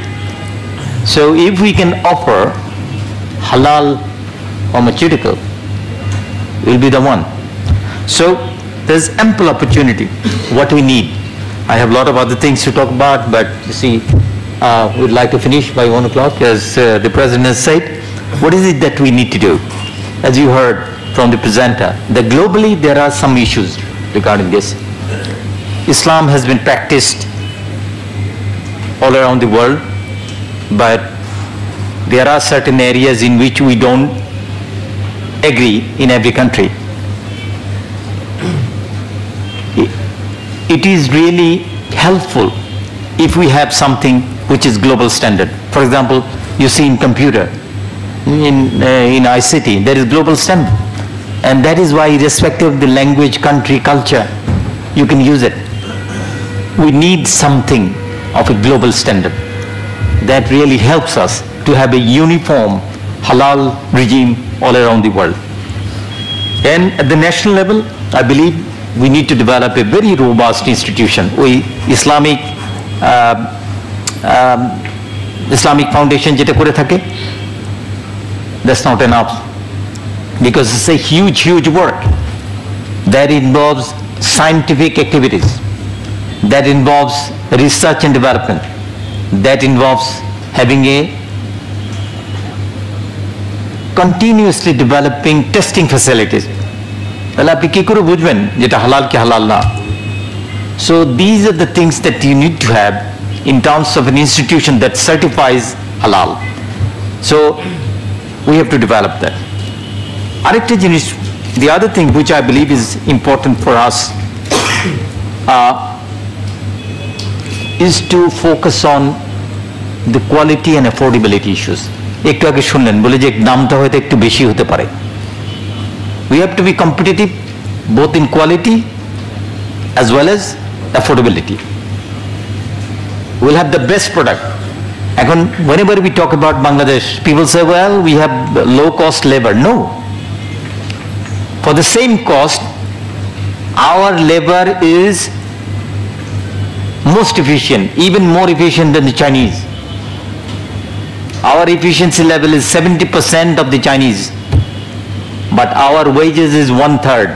So if we can offer halal pharmaceutical, we'll be the one. So there's ample opportunity. What we need, I have a lot of other things to talk about, but you see, we'd like to finish by 1 o'clock, as the President has said. What is it that we need to do? As you heard from the presenter, that globally there are some issues regarding this. Islam has been practiced all around the world, but there are certain areas in which we don't agree in every country. It is really helpful if we have something which is global standard. For example, you see in computer, in ICT, there is global standard. And that is why, irrespective of the language, country, culture, you can use it. We need something of a global standard that really helps us to have a uniform halal regime all around the world. And at the national level, I believe we need to develop a very robust institution. Islamic Foundation jeta kore thake, that's not enough, because it's a huge work that involves scientific activities, that involves research and development, that involves having a continuously developing testing facilities. So these are the things that you need to have in terms of an institution that certifies halal. So we have to develop that. The other thing which I believe is important for us is to focus on the quality and affordability issues. একটু আগে শুনলেন বলে যে দামটা হয়তো একটু বেশি হতে পারে। We have to be competitive both in quality as well as affordability. We'll have the best product. এখন whenever we talk about Bangladesh, people say, well, we have low cost labor. No. For the same cost, our labor is most efficient, even more efficient than the Chinese. Our efficiency level is 70% of the Chinese, but our wages is 1/3.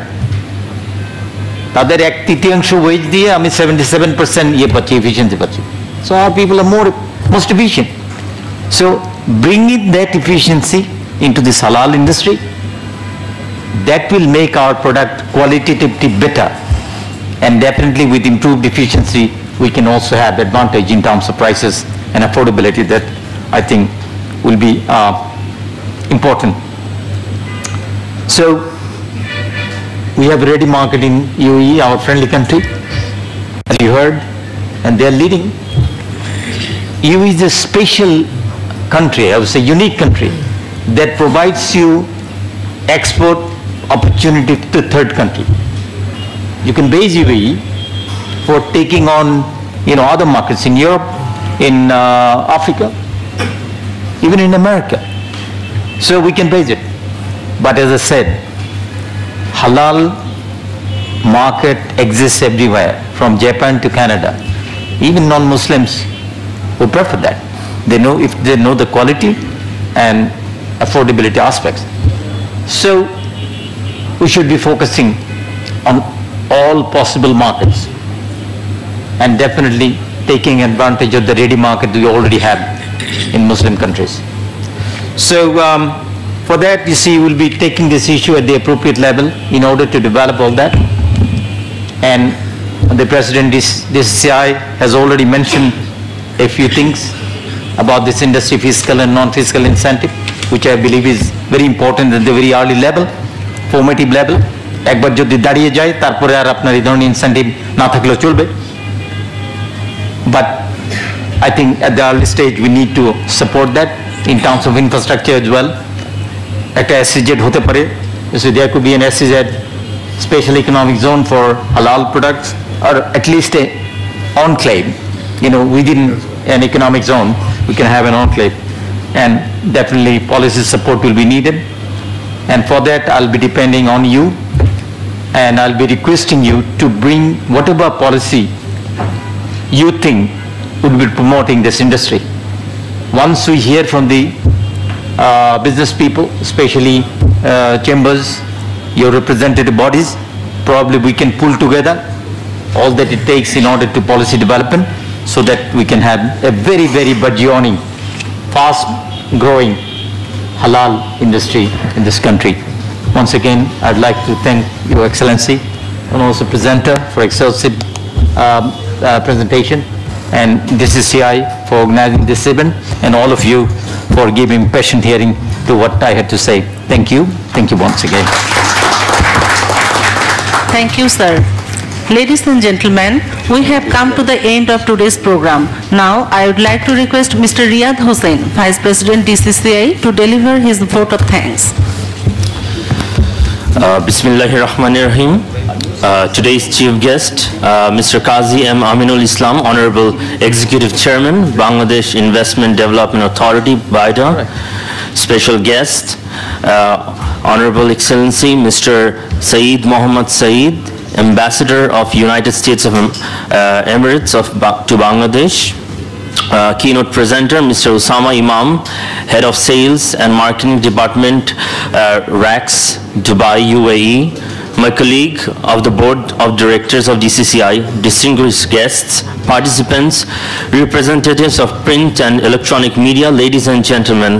তাদের 1/3 wedge দিয়ে আমি 77% ইয়ে পাচ্ছি, efficiency পাচ্ছি। So our people are most efficient. So bringing that efficiency into this halal industry, that will make our product qualitatively better, and definitely with improved efficiency we can also have advantage in terms of prices and affordability that I think will be important. So we have ready market in UAE, our friendly country, as you heard, and they are leading. UAE is a special country, I would say unique country, that provides you export opportunity to third country. You can base UAE for taking on, other markets in Europe, in Africa, even in America. So we can base it. But as I said, halal market exists everywhere, from Japan to Canada. Even non-Muslims who prefer that. They know if they know the quality and affordability aspects. So we should be focusing on all possible markets and definitely taking advantage of the ready market we already have in Muslim countries. So for that, you see, we'll be taking this issue at the appropriate level in order to develop all that. And the President, DCCI, has already mentioned a few things about this industry fiscal and non-fiscal incentive, which I believe is very important at the very early level, formative level. একবার যদি দাঁড়িয়ে যায় তারপরে আর আপনার এই ধরনের incentive না থাকলেও চলবে। But I think at the early stage we need to support that in terms of infrastructure as well. একটা SEZ হতে পারে, so there could be an SEZ, special economic zone for halal products, or at least a enclave, within an economic zone we can have an enclave, and definitely policy support will be needed. And for that I'll be depending on you, and I'll be requesting you to bring whatever policy you think would be promoting this industry. Once we hear from the business people, especially chambers, your representative bodies, probably we can pull together all that it takes in order to policy development, so that we can have a very, very burgeoning, fast growing halal industry in this country. Once again, I'd like to thank Your Excellency and also presenter for extensive presentation, and DCCI for organizing this event, and all of you for giving patient hearing to what I had to say. Thank you. Thank you once again. Thank you, sir. Ladies and gentlemen, we have come to the end of today's program. Now, I would like to request Mr. Riyad Hussain, Vice President DCCI, to deliver his vote of thanks. Bismillahirrahmanirrahim. Today's chief guest, Mr. Qazi M. Aminul Islam, Honorable Executive Chairman, Bangladesh Investment Development Authority, BIDA. Special guest, Honorable Excellency, Mr. Saeed Mohammad Saeed, Ambassador of United States of Emirates to Bangladesh. Keynote presenter, Mr. Usama Imam, Head of Sales and Marketing Department, RACS, Dubai, UAE. My colleague of the Board of Directors of DCCI, distinguished guests, participants, representatives of print and electronic media, ladies and gentlemen,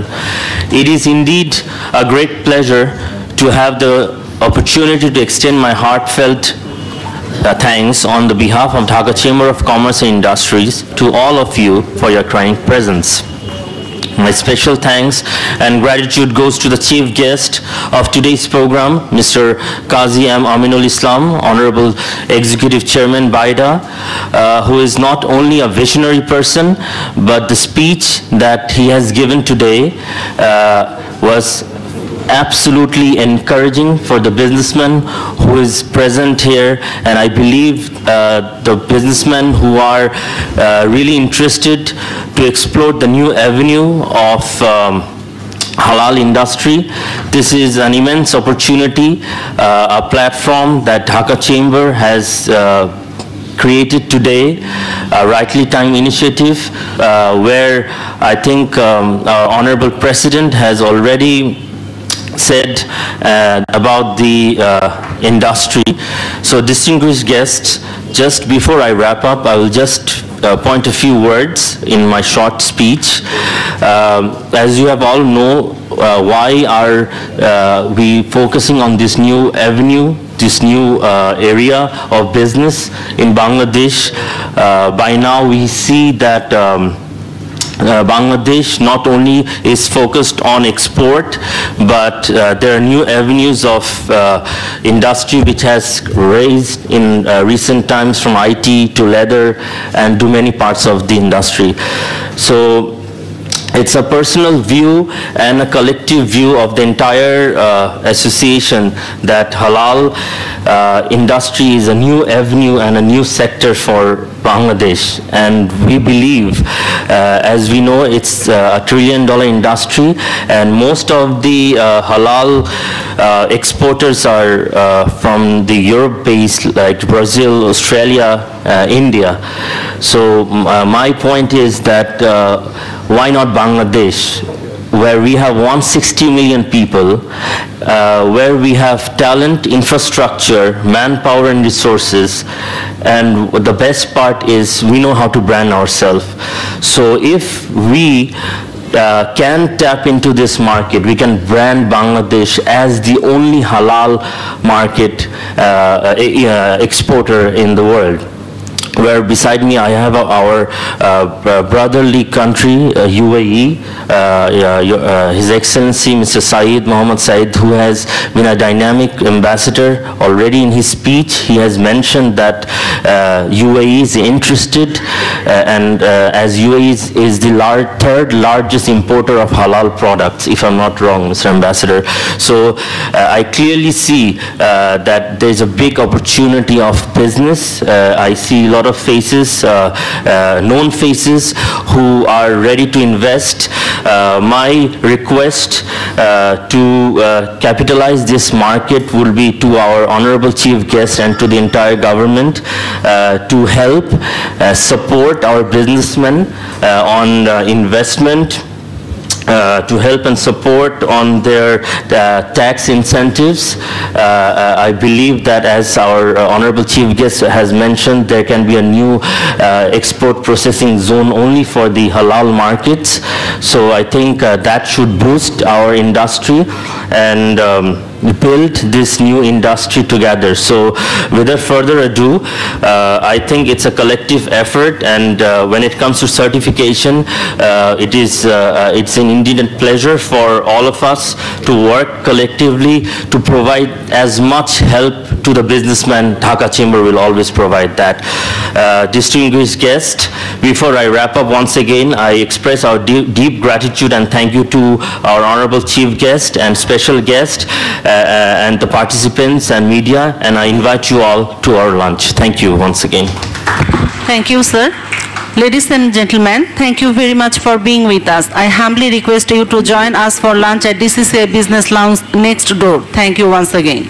it is indeed a great pleasure to have the opportunity to extend my heartfelt thanks on the behalf of Dhaka Chamber of Commerce and Industries to all of you for your kind presence. My special thanks and gratitude goes to the chief guest of today's program, Mr. Qazi M. Aminul Islam, Honorable Executive Chairman, BIDA, who is not only a visionary person, but the speech that he has given today was absolutely encouraging for the businessman who is present here, and I believe the businessmen who are really interested to explore the new avenue of halal industry. This is an immense opportunity, a platform that Dhaka Chamber has created today, a rightly timed initiative where I think our Honorable President has already said about the industry. So distinguished guests, just before I wrap up, I will just point a few words in my short speech. As you have all know, why are we focusing on this new avenue, this new area of business in Bangladesh? By now we see that Bangladesh not only is focused on export, but there are new avenues of industry which has raised in recent times, from IT to leather and to many parts of the industry. So it's a personal view and a collective view of the entire association that halal industry is a new avenue and a new sector for Bangladesh. And we believe, as we know, it's a $1 trillion industry, and most of the halal exporters are from the Europe-based, like Brazil, Australia, India. So my point is that why not Bangladesh, where we have 160 million people, where we have talent, infrastructure, manpower and resources, and the best part is we know how to brand ourselves. So if we can tap into this market, we can brand Bangladesh as the only halal market exporter in the world. Where beside me I have our brotherly country, UAE, His Excellency Mr. Saeed Mohammed Saeed, who has been a dynamic ambassador. Already in his speech he has mentioned that UAE is interested, and as UAE is the third largest importer of halal products, if I'm not wrong, Mr. Ambassador. So I clearly see that there's a big opportunity of business. I see a lot of faces, known faces who are ready to invest. My request to capitalize this market will be to our honorable chief guest and to the entire government to help support our businessmen on investment, to help and support on their tax incentives. I believe that, as our honorable chief guest has mentioned, there can be a new export processing zone only for the halal markets. So I think that should boost our industry and build this new industry together. So without further ado, I think it's a collective effort, and when it comes to certification, it's indeed a pleasure for all of us to work collectively to provide as much help to the businessman. Dhaka Chamber will always provide that. Distinguished guest, before I wrap up, once again I express our deep gratitude and thank you to our honorable chief guest and special guest, and the participants and media, and I invite you all to our lunch. Thank you once again. Thank you, sir. Ladies and gentlemen, thank you very much for being with us. I humbly request you to join us for lunch at DCCI Business Lounge next door. Thank you once again.